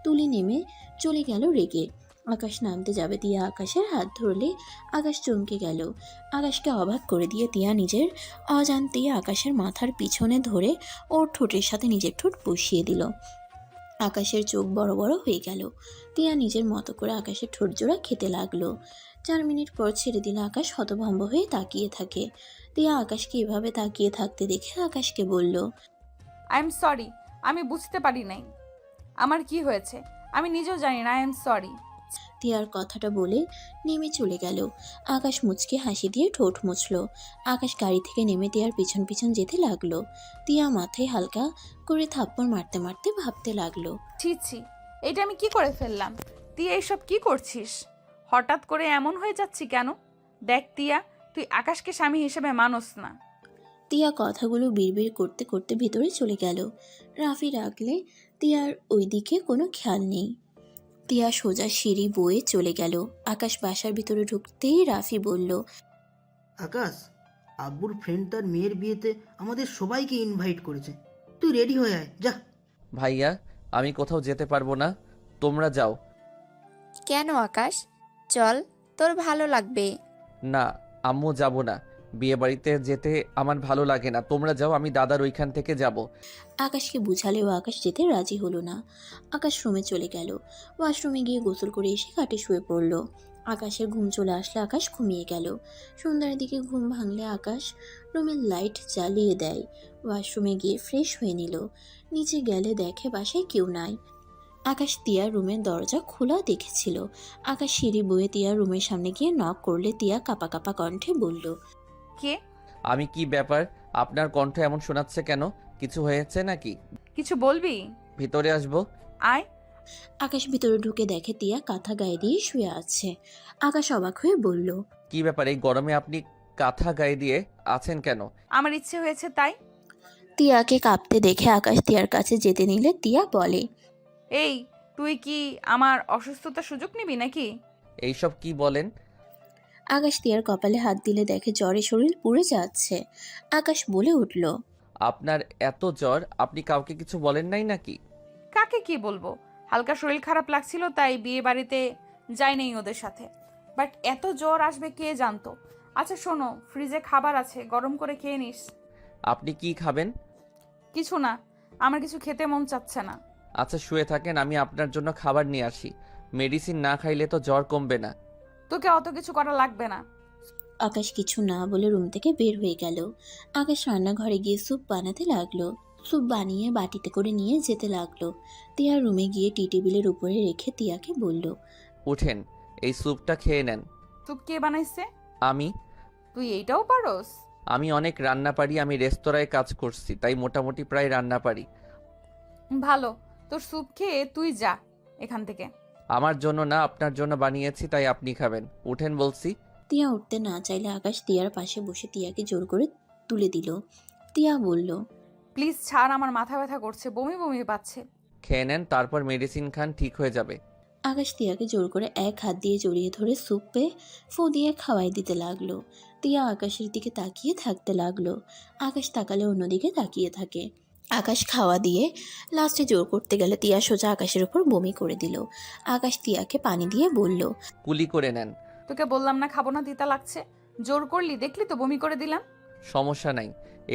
তুলি নেমে চলে গেল রেগে। আকাশ নামতে যাবে, তিয়া আকাশের হাত ধরলে আকাশ চমকে গেল। আকাশকে অবাক করে দিয়ে তিয়া নিজের অজান্তে আকাশের মাথার পিছনে ধরে ওর ঠোঁটের সাথে নিজের ঠোঁট বসিয়ে দিল। আকাশের চোখ বড় বড় হয়ে গেল। তিয়া নিজের মতো করে আকাশের ঠোঁট জোড়া খেতে লাগলো। 4 মিনিট পর ছেড়ে দিলে আকাশ হতভম্ব হয়ে তাকিয়ে থাকে। তিয়া আকাশকে এভাবে তাকিয়ে থাকতে দেখে আকাশকে বলল, আই এম সরি, আমি বুঝতে পারি নাই আমার কি হয়েছে, আমি নিজেও জানি না। I am sorry. তিয়ার কথাটা বলে নেমে চলে গেল। আকাশ মুচকে হাসি দিয়ে ঠোঁট মুছল। আকাশ গাড়ি থেকে নেমে তিয়ার পিছন পিছন যেতে লাগলো। তিয়া মাথায় হালকা করে থাপ্পড় মারতে মারতে ভাবতে লাগলো, ছি ছি, এটা আমি কি করে ফেললাম? তুই এইসব কি করছিস? হঠাৎ করে এমন হয়ে যাচ্ছি কেন? দেখ তিয়া, তুই আকাশকে স্বামী হিসেবে মানস না। তিয়া কথাগুলো বিড়বিড় করতে করতে ভিতরে চলে গেল। রাফি ডাকলে তিয়ার ওই দিকে কোনো খেয়াল নেই। তিয়া সোজা সিঁড়ি বয়ে চলে গেল। আকাশ বাসার ভিতরে ঢুকতেই রাফি বলল, আকাশ, আব্বুর ফ্রেন্ড তার মেয়ের বিয়েতে আমাদের সবাইকে ইনভাইট করেছে, তুই রেডি হয়ে আয় যা। ভাইয়া, আমি কোথাও যেতে পারবো না, তোমরা যাও। কেন আকাশ? চল, তোর ভালো লাগবে। না আম্মু, যাব না। বিয়ে বাড়িতে যেতে আমার ভালো লাগে না, তোমরা যাও, আমি দাদার ওইখান থেকে যাব। আকাশকে বুঝালেও আকাশ যেতে রাজি হলো না। আকাশ রুমে চলে গেল। ওয়াশরুমে গিয়ে গোসল করে এসে খাটে শুয়ে পড়ল। আকাশের ঘুম চলে আসলে আকাশ ঘুমিয়ে গেল। সন্ধ্যার দিকে ঘুম ভাঙলে আকাশ রুমের লাইট জ্বালিয়ে দেয়। ওয়াশরুমে গিয়ে ফ্রেশ হয়ে নিল। নিচে গেলে দেখে বাসায় কেউ নাই। আকাশ তিয়ার রুমের দরজা খোলা দেখেছিল। আকাশ সিঁড়ি বয়ে তিয়ার রুমের সামনে গিয়ে নক করলে তিয়া কাঁপা কাঁপা কণ্ঠে বলল, কে? আমি কি ব্যাপার, আপনার কণ্ঠ এমন শোনাচ্ছে কেন? কিছু হয়েছে নাকি? কিছু বলবি? ভিতরে আসবো? আয়। আকাশ ভিতরে ঢুকে দেখে তিয়া কাঁথা গায়ে দিয়ে শুয়ে আছে। আকাশ অবাক হয়ে বলল, কি ব্যাপার, এই গরমে আপনি কাঁথা গায়ে দিয়ে আছেন কেন? আমার ইচ্ছে হয়েছে তাই। তিয়াকে কাঁপতে দেখে আকাশ তিয়ার কাছে যেতে নিলে তিয়া বলে, এই, তুই কি আমার অসুস্থতার সুযোগ নিবি নাকি? এইসব কি বলেন? আকাশ তিয়ার কপালে হাত দিলে দেখে জ্বরে শরীর পুড়ে যাচ্ছে। আকাশ বলে উঠল, আপনার এত জ্বর, আপনি কাউকে কিছু বলেন নাই নাকি? কাকে কি বলবো, হালকা শরীর খারাপ লাগছিল তাই বিয়ে বাড়িতে যাই নেই ওদের সাথে। বাট এত জ্বর আসবে কে জানতো। আচ্ছা শোনো, ফ্রিজে খাবার আছে, গরম করে খেয়ে নিস। আপনি কি খাবেন? কিছু না, আমার কিছু খেতে মন চাচ্ছে না। আচ্ছা শুয়ে থাকেন, আমি আপনার জন্য খাবার নিয়ে আসি। মেডিসিন না খাইলে তো জ্বর কমবে না। তোকে অত কিছু করা লাগবে না। আকাশ কিছু না বলে রুম থেকে বের হয়ে গেল। আকাশ রান্নাঘরে গিয়ে স্যুপ বানাতে লাগলো। স্যুপ বানিয়ে বাটিতে করে নিয়ে যেতে লাগলো। তিয়া রুমে গিয়ে টি টেবিলের উপরে রেখে তিয়াকে বলল, উঠেন, এই স্যুপটা খেয়ে নেন। তুই কে বানাইছে? আমি তুই এইটাও পারোস? আমি অনেক রান্না পারি, আমি রেস্তোরাঁয় কাজ করছি, তাই মোটামুটি প্রায় রান্না পারি। ভালো, তোর স্যুপ খেয়ে তুই যা এখান থেকে। আমার জন্য না, আপনার জন্য বানিয়েছি, তাই আপনি খাবেন। উঠেন বলছি। তিয়া উঠতে না চাইলে আকাশ তিয়ার পাশে বসে তিয়াকে জোর করে তুলে দিল। তিয়া বলল, প্লিজ ছাড়, আমার মাথা ব্যথা করছে, বমি বমি পাচ্ছে। খেয়ে নেন, তারপর মেডিসিন খান, ঠিক হয়ে যাবে। আকাশ তিয়াকে জোর করে এক হাত দিয়ে জড়িয়ে ধরে স্যুপে ফু দিয়ে খাওয়াই দিতে লাগলো। তিয়া আকাশের দিকে তাকিয়ে থাকতে লাগলো। আকাশ তাকালে অন্যদিকে তাকিয়ে থাকে। আকাশ খাওয়া দিয়ে লাস্টে জোর করতে গেলে তিয়া সোজা আকাশের উপর বমি করে দিল। আকাশ তিয়াকে পানি দিয়ে বলল, কুলি করে নেন। তোকে বললাম না খাবো না, তিতা লাগছে। জোর করলি, দেখলি তো বমি করে দিলাম। সমস্যা নাই,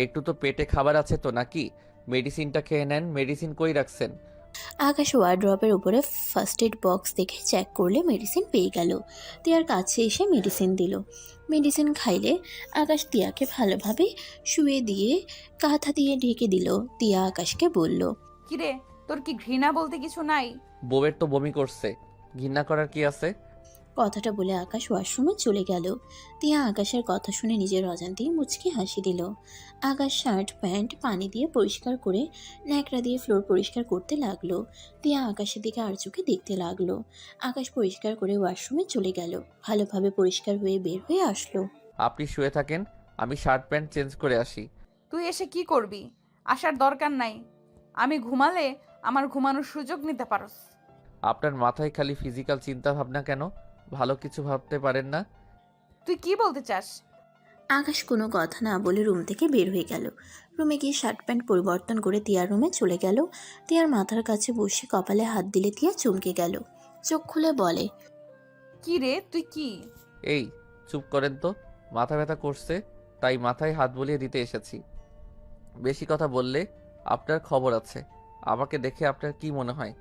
একটু তো পেটে খাবার আছে তো নাকি? মেডিসিনটা খেয়ে নেন। মেডিসিন কই রাখছেন? আকাশ ওয়ার্ড্রপের উপরে ফার্স্ট এড বক্স দেখে চেক করলে মেডিসিন পেয়ে গেল। তিয়ার কাছে এসে মেডিসিন দিল। মেডিসিন খাইলে আকাশ তিয়াকে ভালোভাবে শুয়ে দিয়ে কাঁথা দিয়ে ঢেকে দিল। তিয়া আকাশকে বলল, কিরে, তোর কি ঘৃণা বলতে কিছু নাই? বউয়ের তো বমি করছে, ঘৃণা করার কি আছে? কথাটা বলে আকাশ ওয়াশরুমে চলে গেল। তিয়া আকাশের কথা শুনে নিজের অজান্তেই মুচকি হাসি দিল। আকাশ শার্ট প্যান্ট পানি দিয়ে পরিষ্কার করে ন্যাকড়া দিয়ে ফ্লোর পরিষ্কার করতে লাগলো। তিয়া আকাশের দিকে আর চোখে দেখতে লাগলো। আকাশ পরিষ্কার করে ওয়াশরুমে চলে গেল। ভালোভাবে পরিষ্কার হয়ে বের হয়ে আসলো। আপনি শুয়ে থাকেন, আমি শার্ট প্যান্ট চেঞ্জ করে আসি। তুই এসে কি করবি? আসার দরকার নাই। আমি ঘুমালে আমার ঘুমানোর সুযোগ নিতে পারোস। আপনার মাথায় খালি ফিজিক্যাল চিন্তা ভাবনা কেন? ভালো কিছু ভাবতে পারেন না? তুই কি বলতে চাস? আকাশ কোনো কথা না বলে রুম থেকে বের হয়ে গেল। রুমে গিয়ে শার্ট প্যান্ট পরিবর্তন করে তিয়ার রুমে চলে গেল। তিয়ার মাথার কাছে বসে কপালে হাত দিলে তিয়া চমকে গেল। চোখ খুলে বলে, কি রে, তুই কি? এই চুপ করেন তো, মাথা ব্যথা করছে তাই মাথায় হাত বুলিয়ে দিতে এসেছি। বেশি কথা বললে আপনার খবর আছে। আমাকে দেখে আপনার কি মনে হয়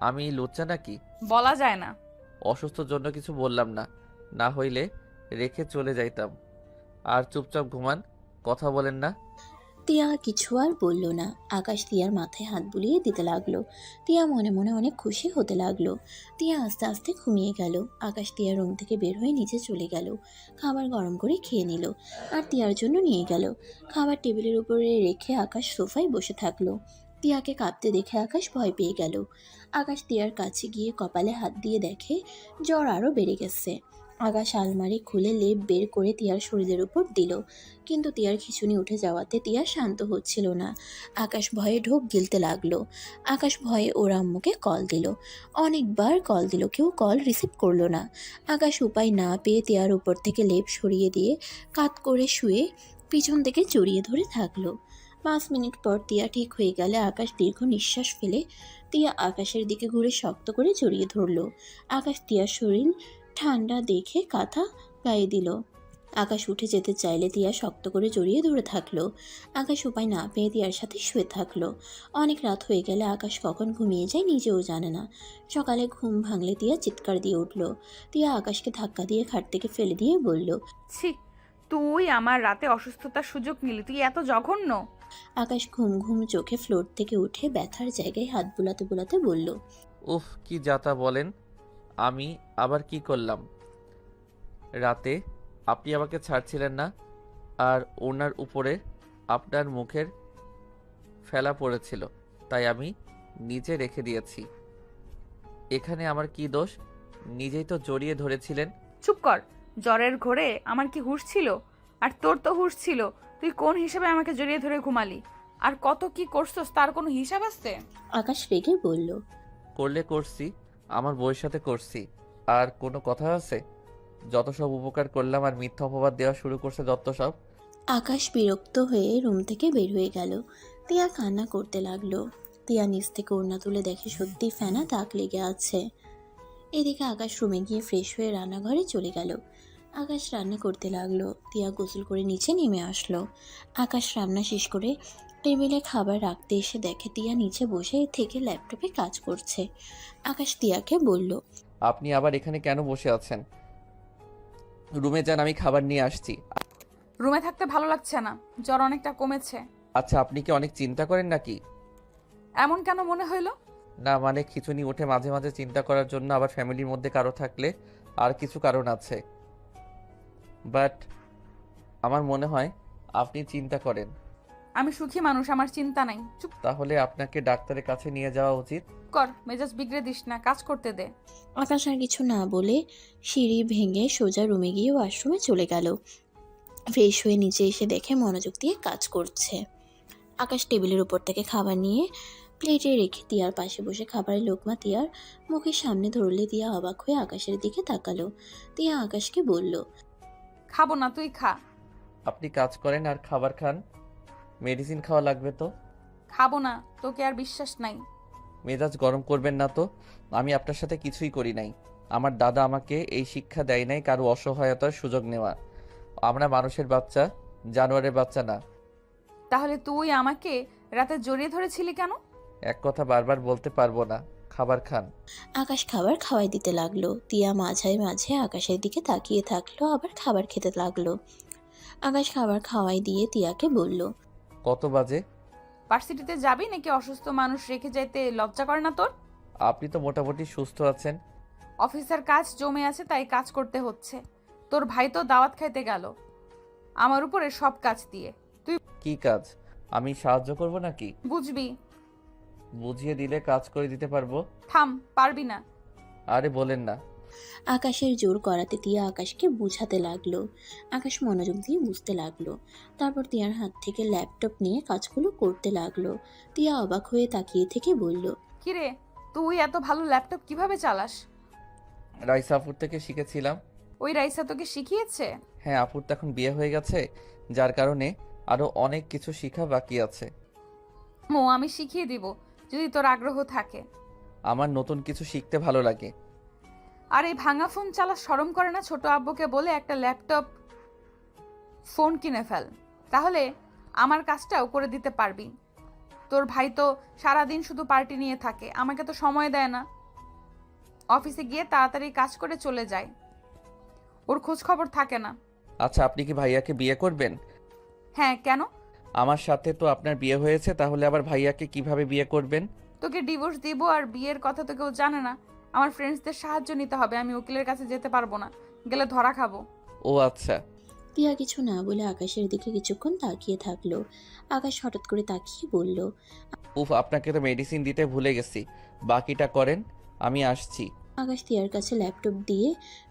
আমি লুচ্চা নাকি? বলা যায় না। অসুস্থর জন্য কিছু বললাম না, না হইলে রেখে চলে যাইতাম। আর চুপচাপ ঘুমান, কথা বলেন না। তিয়া কিছু আর বলল না। আকাশ তিয়ার মাথায় হাত বুলিয়ে দিতে লাগলো। তিয়া মনে মনে অনেক খুশি হতে লাগলো। তিয়া আস্তে আস্তে ঘুমিয়ে গেল। আকাশ তিয়ার রুম থেকে বের হয়ে নিচে চলে গেল। খাবার গরম করে খেয়ে নিল আর তিয়ার জন্য নিয়ে গেল। খাবার টেবিলের উপরে রেখে আকাশ সোফায় বসে থাকলো। তিয়াকে কাঁপতে দেখে আকাশ ভয় পেয়ে গেল। আকাশ তিয়ার কাছে গিয়ে কপালে হাত দিয়ে দেখে জ্বর আরও বেড়ে গেছে। আকাশ আলমারি খুলে লেপ বের করে তিয়ার শরীরের উপর দিল, কিন্তু তিয়ার খিঁচুনি উঠে যাওয়াতে তিয়া শান্ত হচ্ছিল না। আকাশ ভয়ে ঢোক গিলতে লাগলো। আকাশ ভয়ে ওর আম্মুকে কল দিল। অনেকবার কল দিল, কেউ কল রিসিভ করলো না। আকাশ উপায় না পেয়ে তিয়ার উপর থেকে লেপ সরিয়ে দিয়ে কাত করে শুয়ে পিছন থেকে জড়িয়ে ধরে থাকলো। 5 মিনিট পর তিয়া ঠিক হয়ে গেলে আকাশ দীর্ঘ নিঃশ্বাস ফেলে তিয়া আকাশের দিকে ঘুরে শক্ত করে জড়িয়ে ধরলো। আকাশ তিয়ার শরীর ঠান্ডা দেখে কাঁথা গায়ে দিল। আকাশ উঠে যেতে চাইলে তিয়া শক্ত করে জড়িয়ে ধরে থাকলো। আকাশ উপায় না পেয়ে তিয়ার সাথে শুয়ে থাকলো। অনেক রাত হয়ে গেলে আকাশ কখন ঘুমিয়ে যায় নিজেও জানে না। সকালে ঘুম ভাঙলে তিয়া চিৎকার দিয়ে উঠল। তিয়া আকাশকে ধাক্কা দিয়ে খাট থেকে ফেলে দিয়ে বলল, ছি, তুই আমার রাতে অসুস্থতার সুযোগ নিলি, তুই এত জঘন্য। আকাশ ঘুম ঘুম চোখে ফ্লোর থেকে উঠে ব্যথার জায়গায় হাত বুলাতে বুলাতে বলল, উফ, কি যাতা বলেন। আমি আবার কি করলাম? রাতে আপনি আমাকে ছাড়ছিলেন না, আর ওনার উপরে আপনার মুখের ফেলা পড়েছিল, তাই আমি নিচে রেখে দিয়েছি। এখানে আমার কি দোষ? নিজেই তো জড়িয়ে ধরেছিলেন। চুপ কর, জ্বরের ঘোরে আমার কি হুঁশ ছিল? আর তোর তো হুঁশ ছিল, তুই কোন হিসেবে আমাকে জড়িয়ে ধরে ঘুমালি? আর কত কি করছস তার কোনো হিসাব আছে? আকাশ রেগে বলল, করলে করছি, আমার বউয়ের সাথে করছি, আর কোনো কথা আছে? যত সব উপকার করলাম আর মিথ্যা অপবাদ দেওয়া শুরু করছে যত সব। আকাশ বিরক্ত হয়ে রুম থেকে বের হয়ে গেল। তিয়া কান্না করতে লাগলো। তিয়া নিচ থেকে ওড়না তুলে দেখে সত্যি ফেনা দাগ লেগে আছে। এদিকে আকাশ রুমে গিয়ে ফ্রেশ হয়ে রান্নাঘরে চলে গেল। আকাশ রান্না করতে লাগলো। তিয়া গোসল করে নিচে নেমে আসলো। আকাশ রান্না শেষ করে টেবিলে খাবার রাখতে এসে দেখে তিয়া নিচে বসে থেকে ল্যাপটপে কাজ করছে। আকাশ তিয়াকে বলল, আপনি আবার এখানে কেন বসে আছেন? রুমে যান, আমি খাবার নিয়ে আসছি। রুমে থাকতে ভালো লাগছে না, জ্বর অনেকটা কমেছে। আচ্ছা, আপনি কি অনেক চিন্তা করেন নাকি? এমন কেন মনে হইলো? না মানে খিঁচুনি ওঠে মাঝে মাঝে চিন্তা করার জন্য, আবার ফ্যামিলির মধ্যে কারো থাকলে আর কিছু কারণ আছে। বাট আমার মনে হয় আপনি চিন্তা করেন। আমি সুখী মানুষ, আমার চিন্তা নাই। চুপ তাহলে আপনাকে ডাক্তারের কাছে নিয়ে যাওয়া উচিত। কর, মেজাজ বিগড়ে দিস না, কাজ করতে দে। আকাশ আর কিছু না বলে সিঁড়ি ভেঙে সোজা রুমে গিয়ে ওয়াশরুমে চলে গেল। ফ্রেশ হয়ে নিচে এসে দেখে মনোযোগ দিয়ে কাজ করছে। আকাশ টেবিলের উপর থেকে খাবার নিয়ে প্লেটে রেখে তিয়ার পাশে বসে খাবারের লোকমা তিয়ার মুখের সামনে ধরলে তিয়া অবাক হয়ে আকাশের দিকে তাকালো। তিয়া আকাশকে বলল, খাবো না, তুই খা। আপনি কাজ করেন আর খাবার খান, মেডিসিন খাওয়া লাগবে তো। খাবো না, তোকে আর বিশ্বাস নাই। মেজাজ গরম করবেন না তো, আমি আপনার সাথে কিছুই করি নাই। আমার দাদা আমাকে এই শিক্ষা দেয় নাই কারো অসহায়তার সুযোগ নেওয়া। আমরা মানুষের বাচ্চা, জানোয়ারের বাচ্চা না। তাহলে তুই আমাকে রাতে জড়িয়ে ধরেছিলি কেন? এক কথা বারবার বলতে পারবো না, খাবার খান। আকাশ খাবার খাওয়াই দিতে লাগলো। তিয়া মাঝে মাঝে আকাশের দিকে তাকিয়ে থাকলো, আবার খাবার খেতে লাগলো। আকাশ খাবার খাওয়াই দিয়ে তিয়াকে বলল, কত বাজে? ভার্সিটিতে যাবি নাকি? অসুস্থ মানুষ রেখে যাইতে লজ্জা করে না তোর? আপনি তো মোটামুটি সুস্থ আছেন। অফিসের কাজ জমে আছে তাই কাজ করতে হচ্ছে। তোর ভাই তো দাওয়াত খাইতে গেল আমার উপরে সব কাজ দিয়ে। তুই কি কাজ? আমি সাহায্য করব নাকি? বুঝবি। বুঝিয়ে দিলে কাজ করে দিতে পারবো। থাম, পারবি না। আরে বলেন না। আকাশের জোর করাতে তিয়া আকাশকে বুঝাতে লাগলো। আকাশ মনোযোগ দিয়ে বুঝতে লাগলো। তারপর তিয়ার হাত থেকে ল্যাপটপ নিয়ে কাজগুলো করতে লাগলো। তিয়া অবাক হয়ে তাকিয়ে থেকে বলল, কিরে, তুই এত ভালো ল্যাপটপ কিভাবে চালাস? রাইসা আপুর থেকে শিখেছিলাম। ওই রাইসা তোকে শিখিয়েছে? হ্যাঁ, আপুর তো এখন বিয়ে হয়ে গেছে, যার কারণে আরো অনেক কিছু শেখা বাকি আছে। আমি শিখিয়ে দিব যদি তোর আগ্রহ থাকে। আমার নতুন কিছু শিখতে ভালো লাগে। আর এই ভাঙা ফোন চালা শরম করে না? ছোট আব্বুকে বলে একটা ল্যাপটপ ফোন কিনে ফেল, তাহলে আমার কাজটাও করে দিতে পারবি। তোর ভাই তো সারাদিন শুধু পার্টি নিয়ে থাকে, আমাকে তো সময় দেয় না। অফিসে গিয়ে তাড়াতাড়ি কাজ করে চলে যায়, ওর খোঁজ খবর থাকে না। আচ্ছা, আপনি কি ভাইয়াকে বিয়ে করবেন? হ্যাঁ, কেন? আমার সাথে তো আপনার বিয়ে হয়েছে, তাহলে আবার ভাইয়াকে কিভাবে বিয়ে করবেন? তোকে ডিভোর্স দিব, আর বিয়ের কথা তো কেউ জানে না। আমার ফ্রেন্ডসদের সাহায্য নিতে হবে, আমি উকিলের কাছে যেতে পারবো না, গেলে ধরা খাবো। ও আচ্ছা। তিয়া কিছু না বলে আকাশের দিকে কিছুক্ষণ তাকিয়ে থাকলো। আকাশ হঠাৎ করে তাকিয়ে বলল, উফ, আপনাকে তো মেডিসিন দিতে ভুলে গেছি, বাকিটা করেন, আমি আসছি। আকাশ তিয়ার কাছে ল্যাপটপ দিয়ে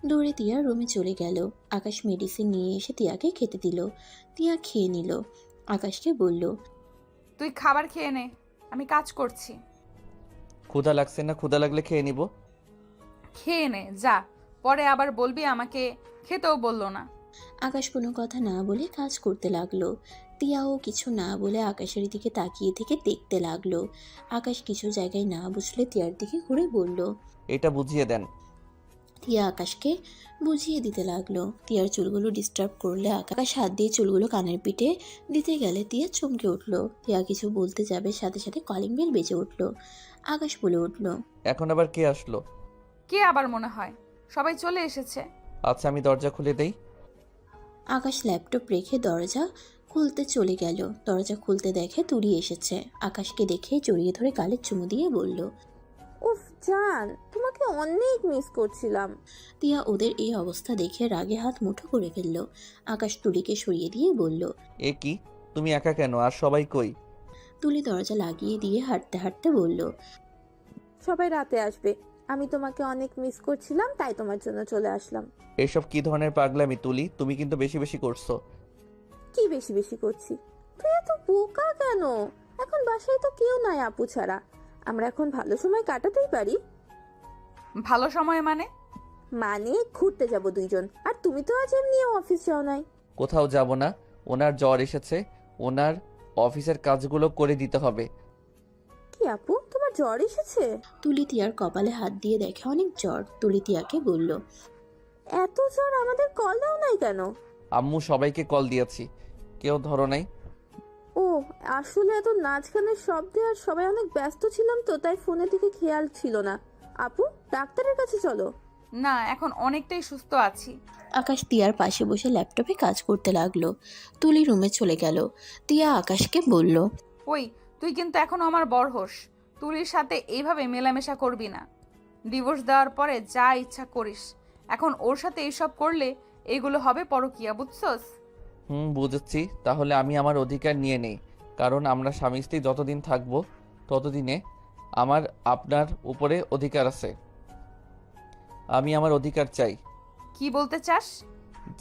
দৌড়ে তিয়ার রুমে চলে গেল। আকাশ মেডিসিন নিয়ে এসে তিয়াকে খেতে দিল। তিয়া খেয়ে নিল। আকাশকে বলল, তুই খাবার খেয়ে নে, আমি কাজ করছি। ক্ষুধা লাগছে না? ক্ষুধা লাগলে খেয়ে নিব। খেয়ে নে যা, পরে আবার বলবি আমাকে খেতেও বললো না। আকাশ কোনো কথা না বলে কাজ করতে লাগলো। তিয়াও কিছু না বলে আকাশের দিকে তাকিয়ে থেকে দেখতে লাগলো। আকাশ কিছু জায়গায় না বুঝলে তিয়ার দিকে ঘুরে বলল, এটা বুঝিয়ে দেন। তিয়া আকাশকে বুঝিয়ে দিতে লাগলো। তিয়ার চুলগুলো ডিস্টার্ব করলে আকাশ হাত দিয়ে চুলগুলো কানের পিঠে দিতে গেলে তিয়া চমকে উঠলো। তিয়া কিছু বলতে যাবে, সাথে সাথে কলিং বেল বেজে উঠলো। আকাশ বলে উঠলো, এখন আবার কে আসলো? কে আবার মনে হয়? সবাই চলে এসেছে। আচ্ছা, আমি দরজা খুলে দেই। আকাশ ল্যাপটপ রেখে দরজা খুলতে চলে গেল। দরজা খুলতে দেখে তুলি এসেছে। আকাশকে দেখে জড়িয়ে ধরে গালে চুমু দিয়ে বলল, উফ জান, তোমাকে অনেক মিস করছিলাম। তিয়া ওদের এই অবস্থা দেখে রাগে হাত মুঠো করে ফেলল। আকাশ তুলিকে সরিয়ে দিয়ে বলল, এ কি, তুমি একা কেন? আর সবাই কই? তুলি দরজা লাগিয়ে দিয়ে হাঁটতে হাঁটতে বলল, সবাই রাতে আসবে, আমি তোমাকে অনেক মিস করছিলাম, তাই তোমার জন্য চলে আসলাম। এসব কি ধরনের পাগলামি তুলি? তুমি কিন্তু বেশি বেশি করছো। কি বেশি বেশি করছি? তুই এত বোকা কেন? এখন বাসায় তো কেউ নাই আপু ছাড়া, আমরা এখন ভালো সময় কাটাতেই পারি। ভালো সময় মানে? মানে ঘুরতে যাব দুইজন, আর তুমি তো আজ এমনিও অফিস যাও নাই। কোথাও যাব না। ওনার জ্বর এসেছে, ওনার অফিসের কাজগুলো করে দিতে হবে। কি আপু, তোমার জ্বর এসেছে? তুলি তিয়ার কপালে হাত দিয়ে দেখে অনেক জ্বর। তুলি তিয়াকে বলল, এত জ্বর, আমাদের কল দাও নাই কেন? আম্মু সবাইকে কল দিয়েছি, কেউ ধরো নাই। ও আসলে এত নাচ গানের শব্দে আর সবাই অনেক ব্যস্ত ছিলাম তো, তাই ফোনের দিকে খেয়াল ছিল না। আপু, ডাক্তারের কাছে চলো। না, এখন অনেকটাই সুস্থ আছি। আকাশ তিয়ার পাশে বসে ল্যাপটপে কাজ করতে লাগলো। তুলি রুমে চলে গেল। তিয়া আকাশকে বলল, ওই, তুই কিন্তু এখনো আমার বড় হোস। তুলির সাথে এইভাবে মেলামেশা করবি না। ডিভোর্স দেওয়ার পরে যা ইচ্ছা করিস, এখন ওর সাথে এইসব করলে এগুলো হবে পরকিয়া, বুঝছস? বুঝেছি। তাহলে আমি আমার অধিকার নিয়ে নেই, কারণ আমরা স্বামী স্ত্রী যতদিন থাকবো ততদিনে আমার আপনার উপরে অধিকার আছে। আমি আমার অধিকার চাই। কি বলতে চাস?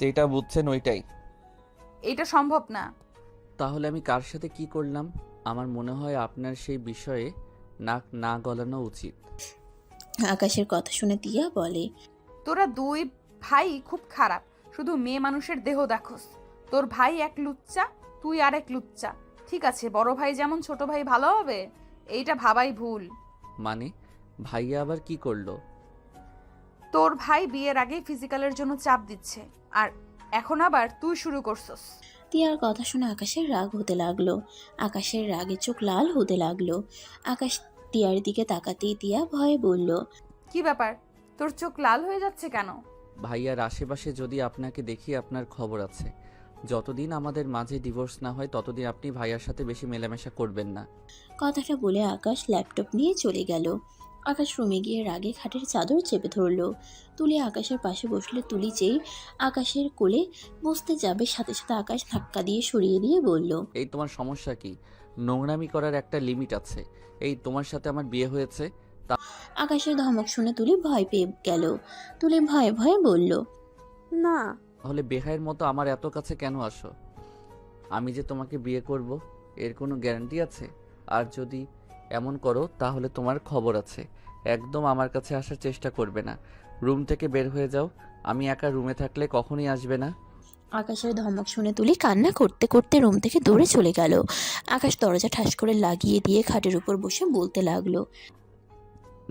যেটা বুঝছেন ওইটাই। এটা সম্ভব না। তাহলে আমি কার সাথে কি করলাম? আমার মনে হয় আপনার সেই বিষয়ে নাক না গলানো উচিত। আকাশের কথা শুনে তিয়া বলে, তোরা দুই ভাই খুব খারাপ, শুধু মেয়ে মানুষের দেহ দেখোস। তোর ভাই এক লুচ্চা, তুই আর এক লুচ্চা। ঠিক আছে, বড় ভাই যেমন ছোট ভাই ভালো হবে, এইটা ভাবাই ভুল। মানে ভাইয়া আবার কি করলো? তোর ভাই বিয়ের আগে ফিজিক্যালের জন্য চাপ দিচ্ছে, আর এখন আবার তুই শুরু করছস। তিয়ার কথা শুনে আকাশের রাগ হতে লাগলো। আকাশের রাগে চোখ লাল হতে লাগলো। আকাশ তিয়ার দিকে তাকাতেই তিয়া ভয়ে বলল, কি ব্যাপার, তোর চোখ লাল হয়ে যাচ্ছে কেন? ভাইয়ার আশেপাশে যদি আপনাকে দেখি আপনার খবর আছে। যতদিন আমাদের মাঝে ডিভোর্স না হয় ততদিন আপনি ভাইয়ার সাথে বেশি মেলামেশা করবেন না। কথাটা বলে আকাশ ল্যাপটপ নিয়ে চলে গেল। আকাশ রুমে গিয়ে রাগে খাটের চাদর চেপে ধরলো। তুলি আকাশের পাশে বসলে তুলি যেই আকাশের কোলে বসতে যাবে, সাথে সাথে আকাশ ধাক্কা দিয়ে সরিয়ে দিয়ে বলল, এই তোমার সমস্যা কি? নোংরামি করার একটা লিমিট আছে। এই তোমার সাথে আমার বিয়ে হয়েছে। আকাশের ধমক শুনে তুলি ভয় পেয়ে গেল। তুলি ভয়ে ভয়ে বলল, না। তাহলে বেহায়ের মতো আমার এত কাছে কেন আসো? আমি যে তোমাকে বিয়ে করব এর কোনো গ্যারান্টি আছে? আর যদি এমন করো তাহলে তোমার খবর আছে। একদম আমার কাছে আসার চেষ্টা করবে না। রুম থেকে বের হয়ে যাও। আমি একা রুমে থাকলে কখনোই আসবে না। আকাশের ধমক শুনে তুলি কান্না করতে করতে রুম থেকে দৌড়ে চলে গেল। আকাশ দরজা ঠাস করে লাগিয়ে দিয়ে খাটের উপর বসে বলতে লাগলো,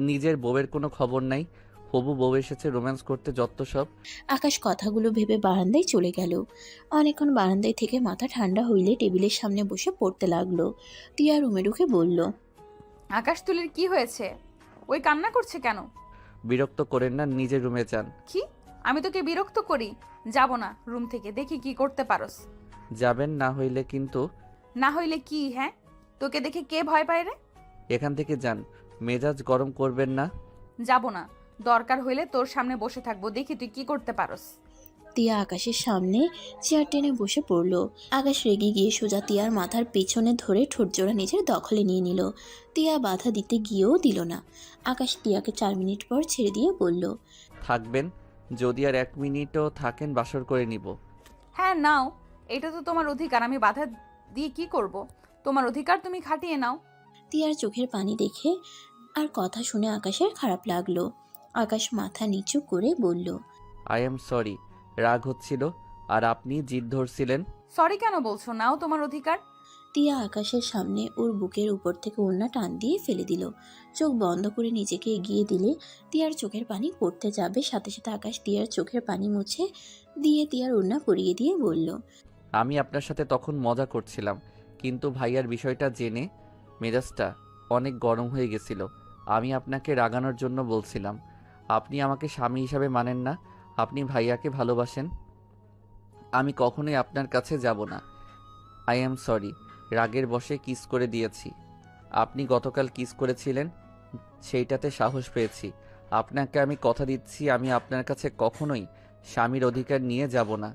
নিজের বউয়ের কোনো খবর নাই, হবু বউ এসেছে রোম্যান্স করতে, যত সব। আকাশ কথাগুলো ভেবে বারান্দায় চলে গেল। অনেকক্ষণ বারান্দায় থেকে মাথা ঠান্ডা হইলে টেবিলের সামনে বসে পড়তে লাগলো। তিয়া রুমে ঢুকে বলল, আকাশ, তুলির কি হয়েছে? ওই কান্না করছে কেন? বিরক্ত করেন না, নিজের রুমে যান। কি? আমি তোকে বিরক্ত করি? যাব না রুম থেকে, দেখি কি করতে পারস। যাবেন না হইলে কিন্তু। না হইলে কি? হ্যাঁ, তোকে দেখে কে ভয় পায় রে? এখান থেকে যান, মেজাজ গরম করবেন না। যাব না, দরকার হইলে তোর সামনে বসে থাকবো, দেখি তুই কি করতে পারস। তিয়া আকাশের সামনে চেয়ার টেনে বসে পড়ল। আকাশ রেগে গিয়ে সোজা তিয়ার মাথার পেছনে ধরে ঠোঁটজোড়া নিজের দখলে নিয়ে নিল। তিয়া বাধা দিতে গিয়েও দিল না। আকাশ তিয়াকে 4 মিনিট পর ছেড়ে দিয়ে বলল, থাকবেন? যদি আর 1 মিনিটও থাকেন বাসর করে নিব। হ্যাঁ নাও, এটা তো তোমার অধিকার, আমি বাধা দিয়ে কি করব? তোমার অধিকার তুমি খাটিয়ে নাও। তিয়ার চোখের পানি দেখে আর কথা শুনে আকাশের খারাপ লাগলো। আকাশ মাথা নিচু করে বলল, আই এম সরি, রাগ হচ্ছিল আর আপনি জিদ ধরছিলেন। সরি কেন বলছো? নাও তোমার অধিকার। তিয়া আকাশের সামনে ওর বুকের উপর থেকে ওড়না টান দিয়ে ফেলে দিল। চোখ বন্ধ করে নিজেকে এগিয়ে দিলে তিয়ার চোখের পানি পড়তে যাবে, সাথে সাথে আকাশ তিয়ার চোখের পানি মুছে দিয়ে তিয়ার ওড়না পরিয়ে দিয়ে বলল, আমি আপনার সাথে তখন মজা করছিলাম, কিন্তু ভাইয়ার বিষয়টা জেনে মেজাজটা অনেক গরম হয়ে গেছিল। আমি আপনাকে রাগানোর জন্য বলছিলাম। আপনি আমাকে স্বামী হিসাবে মানেন না, আপনি ভাইয়াকে ভালোবাসেন। আমি কখনোই আপনার কাছে যাব না। আই অ্যাম সরি, রাগের বশে কিস করে দিয়েছি। আপনি গতকাল কিস করেছিলেন, সেইটাতে সাহস পেয়েছি। আপনাকে আমি কথা দিচ্ছি, আমি আপনার কাছে কখনোই স্বামীর অধিকার নিয়ে যাব না।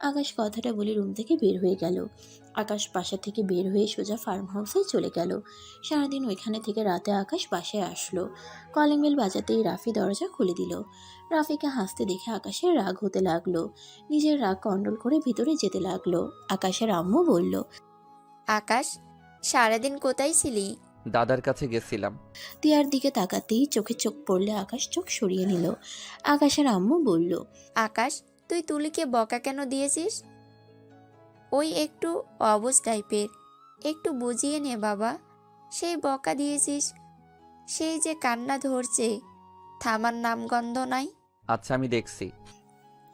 আকাশ কথাটা বলে রুম থেকে বের হয়ে গেল। আকাশ বাসা থেকে বের হয়ে সোজা ফার্ম হাউসে চলে গেল। সারাদিন ওইখানে থেকে রাতে আকাশ বাসায় আসলো। কলিং বেল বাজাতেই রাফি দরজা খুলে দিল। রাফিকে হাসতে দেখে আকাশের রাগ হতে লাগলো। নিজের রাগ কন্ট্রোল করে ভিতরে যেতে লাগলো। আকাশের আম্মু বলল, আকাশ, সারাদিন কোথায় ছিলি? দাদার কাছে গেছিলাম। তিয়ার দিকে তাকাতেই চোখে চোখ পড়লে আকাশ চোখ সরিয়ে নিল। আকাশের আম্মু বলল, আকাশ, তুই তুলিকে বকা কেন দিয়েছিস? ওই একটু অবুঝ টাইপের, একটু বুঝিয়ে নে বাবা। সেই বকা দিয়েছিস, সেই যে কান্না ধরছে, থামার নামগন্ধ নাই। আচ্ছা, আমি দেখছি।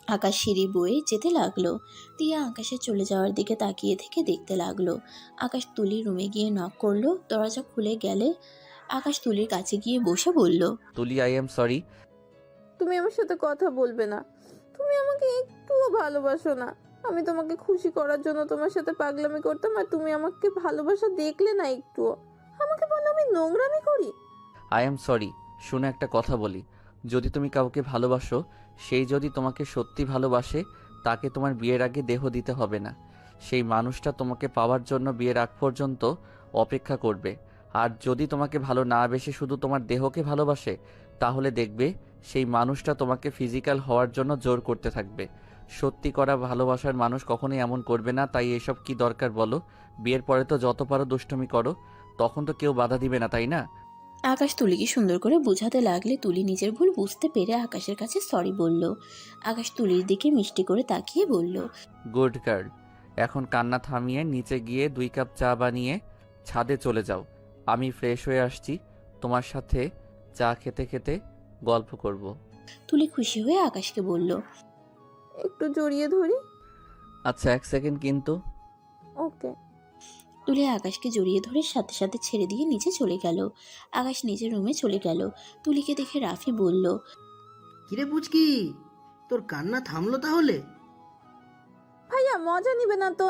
আকাশ সিঁড়ি বয়ে যেতে লাগলো। তিয়া আকাশের চলে যাওয়ার দিকে তাকিয়ে থেকে দেখতে লাগলো। আকাশ তুলির রুমে গিয়ে নক করলো। দরজা খুলে গেলে আকাশ তুলির কাছে গিয়ে বসে বলল, তুলি, আই এম সরি। তুমি আমার সাথে কথা বলবে না? তুমি আমাকে একটুও ভালোবাসো না। আমি তোমাকে খুশি করার জন্য তোমার সাথে পাগলামি করতাম, আর তুমি আমাকে ভালোবাসা দেখলে না একটুও। আমাকে বলো আমি নোংরামি করি? I am sorry. শুনে একটা কথা বলি, যদি তুমি কাউকে ভালোবাসো, সেই যদি তোমাকে সত্যি ভালোবাসে, তাকে তোমার বিয়ের আগে দেহ দিতে হবে না। সেই মানুষটা তোমাকে পাওয়ার জন্য বিয়ের আগ পর্যন্ত অপেক্ষা করবে। আর যদি তোমাকে ভালো না বেসে শুধু তোমার দেহকে ভালোবাসে, তাহলে দেখবে সেই মানুষটা তোমাকে ফিজিক্যাল হওয়ার জন্য জোর করতে থাকবে। সত্যি করা ভালোবাসার মানুষ কখনোই এমন করবে না। তাই এসব কি দরকার বলো? বিয়ের পরে তো যত পারো দুষ্টুমি করো, তখন তো কেউ বাধা দিবে না, তাই না? আকাশ তুলিকে সুন্দর করে বোঝাতে লাগলে তুলি নিজের ভুল বুঝতে পেরে আকাশের কাছে সরি বলল। আকাশ তুলির দিকে মিষ্টি করে তাকিয়ে বলল, গুড গার্ল। এখন কান্না থামিয়ে নিচে গিয়ে 2 কাপ চা বানিয়ে ছাদে চলে যাও। আমি ফ্রেশ হয়ে আসছি, তোমার সাথে চা খেতে খেতে গল্প করব। তুলি খুশি হয়ে আকাশকে বলল, একটু জড়িয়ে ধরি? আচ্ছা, 1 সেকেন্ড কিন্তু। ওকে। তুলি আকাশকে জড়িয়ে ধরে সাথে সাথে ছেড়ে দিয়ে নিচে চলে গেল। আকাশ নিজের রুমে চলে গেল। তুলিকে দেখে রাফি বলল, কিরে পুচকি, তোর কান্না থামলো তাহলে? ভাইয়া মজা নিবে না তো?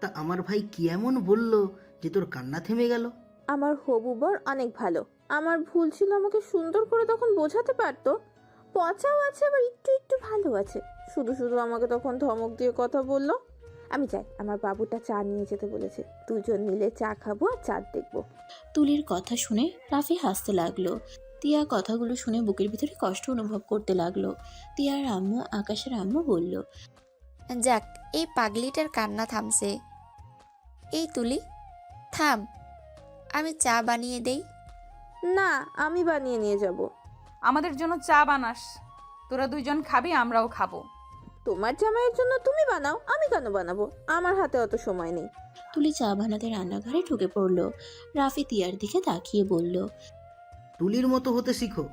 তা আমার ভাই কি এমন বলল যে তোর কান্না থেমে গেল? আমার হবু বর অনেক ভালো। আমার ভুল ছিল, আমাকে সুন্দর করে তখন বোঝাতে পারতো। পচাও আছে, আবার একটু একটু ভালো আছে। শুধু শুধু আমাকে তখন ধমক দিয়ে কথা বললো। আমি যাই, আমার বাবুটা চা নিয়ে যেতে বলেছে। দুজন মিলে চা খাবো আর চাঁদ দেখবো। তুলির কথা শুনে রাফি হাসতে লাগলো। তিয়া কথাগুলো শুনে বুকের ভিতরে কষ্ট অনুভব করতে লাগলো। তিয়ার আম্মু আকাশের আম্মু বলল, যাক, এই পাগলিটার কান্না থামছে। এই তুলি, থাম, আমি চা বানিয়ে দেই। না, আমি বানিয়ে নিয়ে যাব। আমাদের জন্য চা বানাস, তোরা 2 জন খাবি, আমরাও খাবো। তোমার জামাইয়ের জন্য তুমি বানাও, আমি কেন বানাবো? আমার হাতে অত সময় নেই। তুলি চা বানাতে রান্নাঘরে ঢুকে পড়ল। রাফি তিয়ার দিকে তাকিয়ে বলল, তুলির মতো হতে শিখো।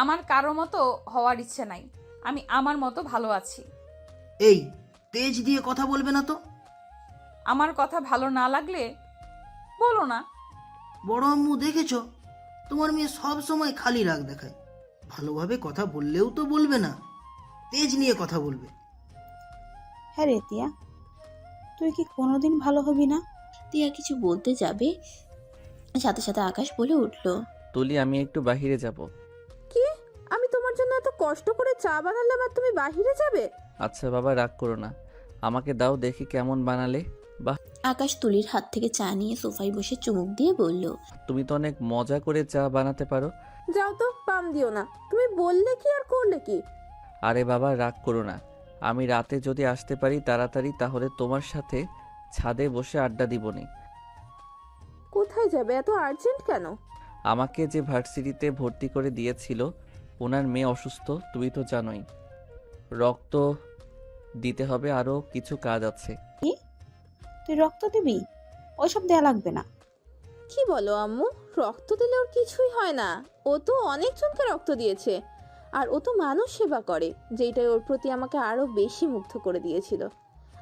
আমার কারো মতো হওয়ার ইচ্ছে নাই, আমি আমার মতো ভালো আছি। এই, তেজ দিয়ে কথা বলবে না তো। আমার কথা ভালো না লাগলে বলো না। বড় আম্মু দেখেছো, তোমার মেয়ে সব সময় খালি রাগ দেখায়। ভালোভাবে কথা বললেও তো বলবে না, তেজ নিয়ে কথা বলবে। হ্যাঁ রে তিয়া, তুই কি কোনোদিন ভালো হবি না? তিয়া কিছু বলতে যাবে, সাথে সাথে আকাশ বলে উঠল, তুলি, আমি একটু বাহিরে যাব। কি? আমি তোমার জন্য এত কষ্ট করে চা বানালাম আর তুমি বাহিরে যাবে? আচ্ছা বাবা, রাগ করো না, আমাকে দাও দেখি কেমন বানালে। বাহ, আকাশ তুলির হাত থেকে চা নিয়ে সোফায় বসে চুমুক দিয়ে বলল, তুমি তো অনেক মজা করে চা বানাতে পারো। যাও তো, পাম দিও না। তুমি বললে কি আর করলে কি? আরে বাবা, রাগ করো না। আমি রাতে যদি আসতে পারি তাড়াতাড়ি, তাহলে তোমার সাথে ছাদে বসে আড্ডা দিবনি। কোথায় যাবে? এত আর্জেন্ট কেন? আমাকে যে ভার্সিটিতে ভর্তি করে দিয়েছিল, ওনার মেয়ে অসুস্থ, তুমি তো জানোই। রক্ত দিতে হবে, আরও কিছু কাজ আছে। কি? তুই রক্ত দিবি? ওইসব দেয়া লাগবে না। কি বলো আম্মু? রক্ত দিলে ওর কিছুই হয় না। ও তো অনেকজনকে রক্ত দিয়েছে। আর ও তো মানুষ সেবা করে, যেটাই ওর প্রতি আমাকে আরো বেশি মুগ্ধ করে দিয়েছিল।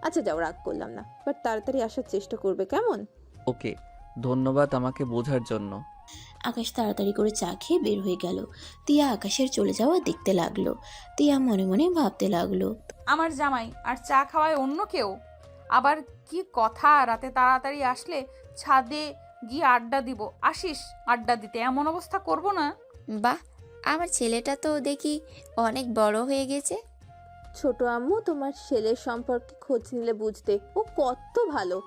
আচ্ছা যাও, রাগ করলাম না, বাট তাড়াতাড়ি আসার চেষ্টা করবে, কেমন? ওকে, ধন্যবাদ আমাকে বোঝার জন্য। আকাশ তাড়াতাড়ি করে চা খেয়ে বের হয়ে গেল। তিয়া আকাশের চলে যাওয়া দেখতে লাগলো। তিয়া মনে মনে ভাবতে লাগলো, আমার জামাই আর চা খাওয়ায় অন্য কেউ। আবার কি কথা, রাতে তাড়াতাড়ি আসলে ছাদে গিয়ে আড্ডা দিব। আসিস আড্ডা দিতে, এমন অবস্থা করব না। বাহ, আমার ছেলেটা তো দেখি অনেক বড় হয়ে গেছে। ছোট আম্মু, তোমার ছেলের সম্পর্কে খোঁজ নিলে বুঝতে ও কত ভালো।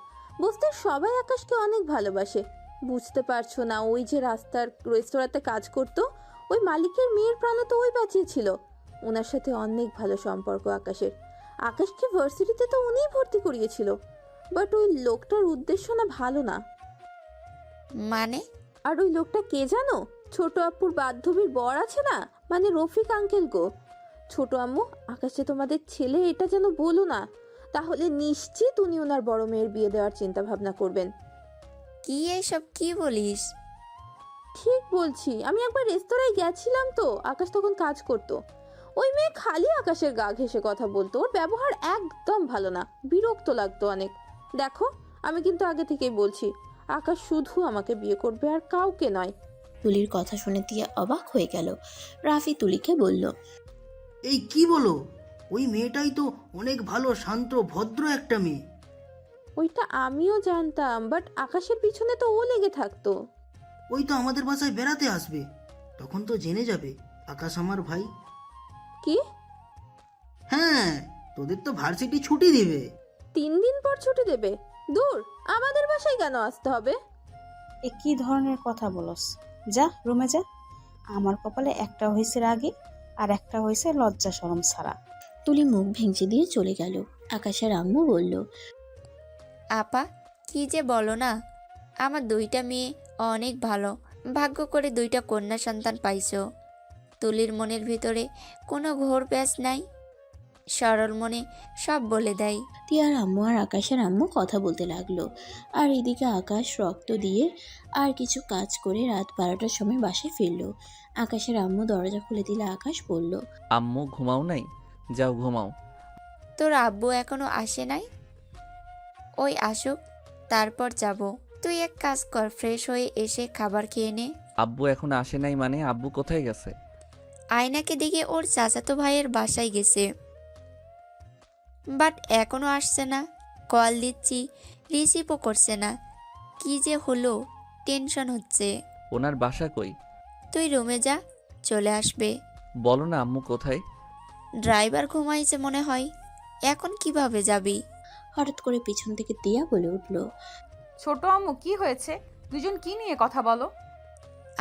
বুঝতে সবাই আকাশকে অনেক ভালোবাসে। বুঝতে পারছো না, ওই যে রাস্তার রেস্তোরাঁতে কাজ করতো, ওই মালিকের মেয়ের প্রাণ তো ওই বাঁচিয়েছিল। ওনার সাথে অনেক ভালো সম্পর্ক আকাশের। আকাশকে ভার্সিটিতে তো উনিই ভর্তি করিয়েছিল। বাট ওই লোকটার উদ্দেশ্য না ভালো না। মানে? আর ওই লোকটা কে জানো? ছোট আপুর বান্ধবীর বর আছে না, মানে রফিক আঙ্কেল গো। ছোট আম্মু, আকাশে তোমাদের ছেলে এটা যেন বলো না, তাহলে নিশ্চিত উনি ওনার বড় মেয়ের বিয়ে দেওয়ার চিন্তা ভাবনা করবেন। কি এসব কি বলিস? ঠিক বলছি, আমি একবার রেস্তোরাঁয় গেছিলাম তো, আকাশ তখন কাজ করতো। ওই মেয়ে খালি আকাশের গা ঘেঁষে কথা বলতো। ওর ব্যবহার একদম ভালো না, বিরক্ত লাগতো অনেক। দেখো, আমি কিন্তু আগে থেকেই বলছি, আকাশ শুধু আমাকে বিয়ে করবে আর কাউকে নয়। তুলির কথা শুনে তিয়া অবাক হয়ে গেল। রাফি তুলিকে বলল, এই কি বলো? ওই মেয়েটাই তো অনেক ভালো, শান্ত, ভদ্র একটা মেয়ে। ওইটা আমিও জানতাম, বাট আকাশের পিছনে তো ও লেগে থাকতো। ওই তো আমাদের বাসায় বেড়াতে আসবে, তখন তো জেনে যাবে আকাশ আমার ভাই। কি? হ্যাঁ, তোদের তো ভার্সিটি ছুটি দিবে। 3 দিন পর ছুটি দেবে? দূর, আমাদের বাসায় কেন আসতে হবে? এ কি ধরনের কথা বলস? যা রুমে যা। আমার কপালে একটা হয়েছে রাগে, আর একটা হয়েছে লজ্জা শরম ছাড়া। তুলি মুখ ভেঙচি দিয়ে চলে গেল। আকাশের আম্মু বলল, আপা, কি যে বলো না, আমার 2টা মেয়ে অনেক ভালো। ভাগ্য করে 2টা কন্যা সন্তান পাইছো। তুলির মনের ভিতরে কোনো ঘোর প্যাঁচ নাই, সরল মনে সব বলে দেয়। তিয়ার আম্মু আর আকাশের আম্মু কথা বলতে লাগলো। আর এদিকে আকাশ রক্ত দিয়ে আর কিছু কাজ করে রাত 12টার সময় বাসায় ফিরল। আকাশের আম্মু দরজা খুলে দিলে আকাশ বলল, আম্মু ঘুমাও নাই? যাও ঘুমাও। তোর আব্বু এখনো আসে নাই? ওই আসুক, তারপর যাব। তুই এক কাজ কর, ফ্রেশ হয়ে এসে খাবার খেয়ে নে। আব্বু এখন আসে নাই মানে? আব্বু কোথায় গেছে? আয়নাকে দেখে ওর চাচাতো ভাইয়ের বাসায় গেছে, বাট এখনো আসছে না। কল দিচ্ছি, রিসিভও করছে না। কি যে হলো, টেনশন হচ্ছে। ওনার বাসা কই? তুই রুমে যা, চলে আসবে। বলো না আম্মু কোথায়? ড্রাইভার ঘুমাইছে মনে হয়, এখন কিভাবে যাবি? হঠাৎ করে পিছন থেকে তিয়া বলে উঠল, ছোট আম্মু, কি হয়েছে? দুজন কি নিয়ে কথা বলো?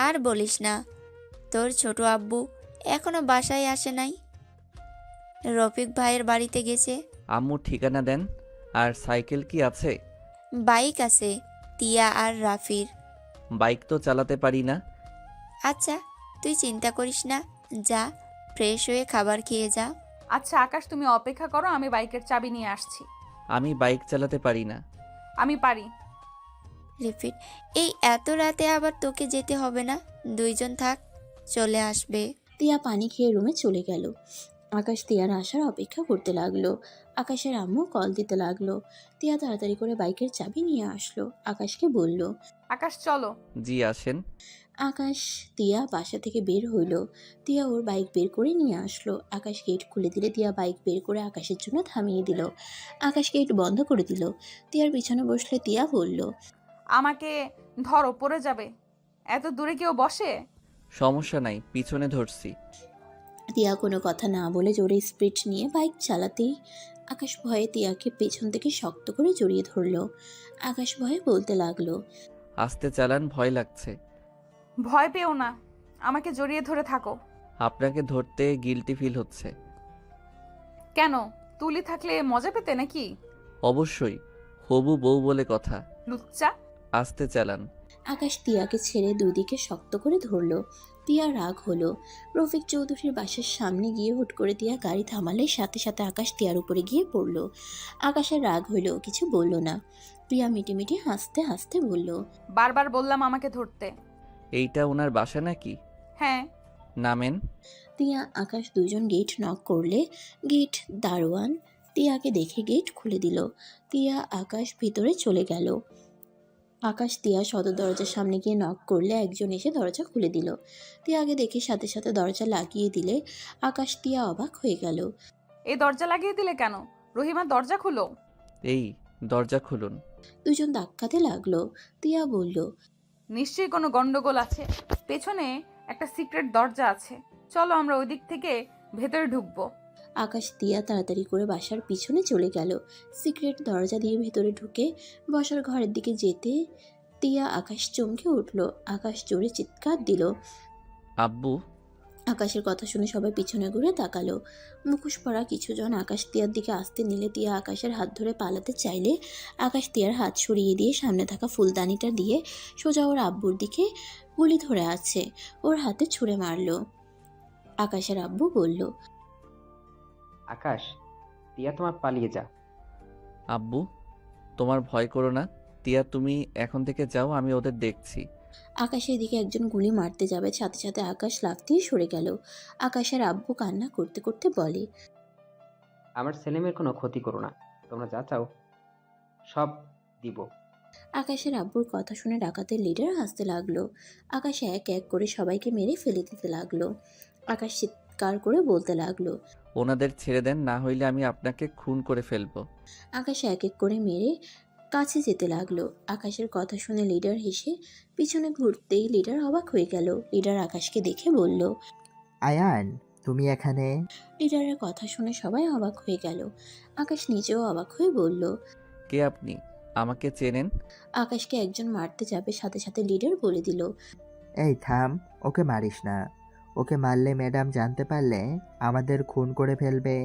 আর বলিস না, তোর ছোট আব্বু এখনো বাসায় আসে নাই। রফিক ভাইয়ের বাড়িতে গেছে। আম্মু ঠিকানা দেন। আর সাইকেল কি আছে? বাইক আছে, তিয়া আর রাফির। বাইক তো চালাতে পারি না। আচ্ছা, তুই চিন্তা করিস না, যা ফ্রেশ হয়ে খাবার খেয়ে যা। আচ্ছা আকাশ, তুমি অপেক্ষা করো, আমি বাইকের চাবি নিয়ে আসছি। আমি বাইক চালাতে পারি না। আমি পারি। রিপিট, এই এত রাতে আবার তোকে যেতে হবে না, 2জন থাক, চলে আসবে। তিয়া পানি খেয়ে রুমে চলে গেল। আকাশ তিয়ার আসার অপেক্ষা করতে লাগলো। আকাশের আম্মু কল দিতে লাগলো। তিয়া তাড়াতাড়ি করে বাইকের চাবি নিয়ে আসলো। আকাশকে বলল, আকাশ চলো। জি আসেন। আকাশ তিয়া বাসা থেকে বের হইল। তিয়া ওর বাইক বের করে নিয়ে আসলো। আকাশ গেট খুলে দিলে তিয়া বাইক বের করে আকাশের জন্য থামিয়ে দিল। আকাশ গেট বন্ধ করে দিল। তিয়ার পিছনে বসলে তিয়া বলল, আমাকে ধরো, পড়ে যাবে। এত দূরে কেউ বসে? সমস্যা নাই, পিছনে ধরছি। তিয়া কোনো কথা না বলে জোরে স্পিড নিয়ে বাইক চালাতেই আকাশ ভয়ে তিয়াকে পেছন থেকে শক্ত করে জড়িয়ে ধরল। আকাশ ভয়ে বলতে লাগলো, আস্তে চালান, ভয় লাগছে। ভয় পেও না, আমাকে জড়িয়ে ধরে থাকো। আপনাকে ধরতে গিল্টি ফিল হচ্ছে। কেন? তুলি থাকলে মজা পেতে নাকি? অবশ্যই, হবু বউ বলে কথা। লুচ্চা। আস্তে চালান। আকাশ তিয়াকে ছেড়ে দুদিকে শক্ত করে ধরল। তিয়া রাগ হলো। রফিক চৌধুরীর বাসার সামনে গিয়ে হুট করে তিয়া গাড়ি থামালে সাথে সাথে আকাশ তিয়ার উপরে গিয়ে পড়ল। আকাশের রাগ হইল, কিছু বলল না। তিয়া মিটিমিটি হাসতে হাসতে বলল, বারবার বললাম আমাকে ধরতে। এইটা ওনার বাসা নাকি? হ্যাঁ। নামেন। তিয়া আকাশ দুজন গেট নক করলে গেট দারোয়ান তিয়াকে দেখে গেট খুলে দিল। তিয়া আকাশ ভিতরে চলে গেল। আকাশ তিয়া সদর দরজার সামনে গিয়ে নক করলে একজন এসে দরজা খুলে দিল। তিয়াকে দেখে সাথে সাথে দরজা লাগিয়ে দিলে আকাশ তিয়া অবাক হয়ে গেল। এই দরজা লাগিয়ে দিলে কেন? রহিমা দরজা খুলো। এই দরজা খুলুন। দুজন ধাক্কাতে লাগলো। তিয়া বলল, নিশ্চয়ই কোনো গন্ডগোল আছে। পেছনে একটা সিক্রেট দরজা আছে, চলো আমরা ওই দিক থেকে ভেতরে ঢুকবো। আকাশ তিয়া তাড়াতাড়ি করে বাসার পিছনে চলে গেল। সিক্রেট দরজা দিয়ে ভেতরে ঢুকে বসার ঘরের দিকে যেতে তিয়া আকাশ চমকে উঠল। আকাশ জোরে চিৎকার দিল। আব্বু। আকাশের কথা শুনে সবাই পিছনে ঘুরে তাকালো। মুখোশ পরা কিছুজন আকাশ তিয়ার দিকে আসতে নিলে তিয়া আকাশের হাত ধরে পালাতে চাইলে আকাশ তিয়ার হাত সরিয়ে দিয়ে সামনে থাকা ফুলদানিটা দিয়ে সোজা ওর আব্বুর দিকে গুলি ধরে আছে, ওর হাতে ছুঁড়ে মারল। আকাশের আব্বু বলল, আকাশ, তিয়া তোমার পালিয়ে যা। আব্বু তোমার ভয় করো না। তিয়া তুমি এখন থেকে যাও, আমি ওদের দেখছি। আকাশের দিকে একজন গুলি মারতে যাবে, সাথে সাথে আকাশ লাফ দিয়ে সরে গেল। আকাশের আব্বু কান্না করতে করতে বলে, আমার ছেলেমেয়ের কোনো ক্ষতি করো না, তোমরা যা চাও সব দিব। আকাশের আব্বুর কথা শুনে ডাকাতের লিডার হাসতে লাগলো। আকাশ এক এক করে সবাইকে মেরে ফেলে দিতে লাগলো। আকাশ চিৎকার করে বলতে লাগলো, ওনাদের ছেড়ে দেন, না হইলে আমি আপনাকে খুন করে ফেলবো। আকাশ এক এক করে মেরে কাছে যেতে লাগলো। আকাশের কথা শুনে লিডার হেসে পিছনে ঘুরতেই লিডার অবাক হয়ে গেল। লিডার আকাশকে দেখে বলল, আয়ান, তুমি এখানে? লিডারের কথা শুনে সবাই অবাক হয়ে গেল। আকাশ নিজেও অবাক হয়ে বলল, কে আপনি? আমাকে চেনেন? আকাশকে একজন মারতে যাবে, সাথে সাথে লিডার বলে দিল, এই থাম, ওকে মারিস না। ওকে মারলে ম্যাডাম জানতে পারলে আমাদের খুন করে ফেলবে।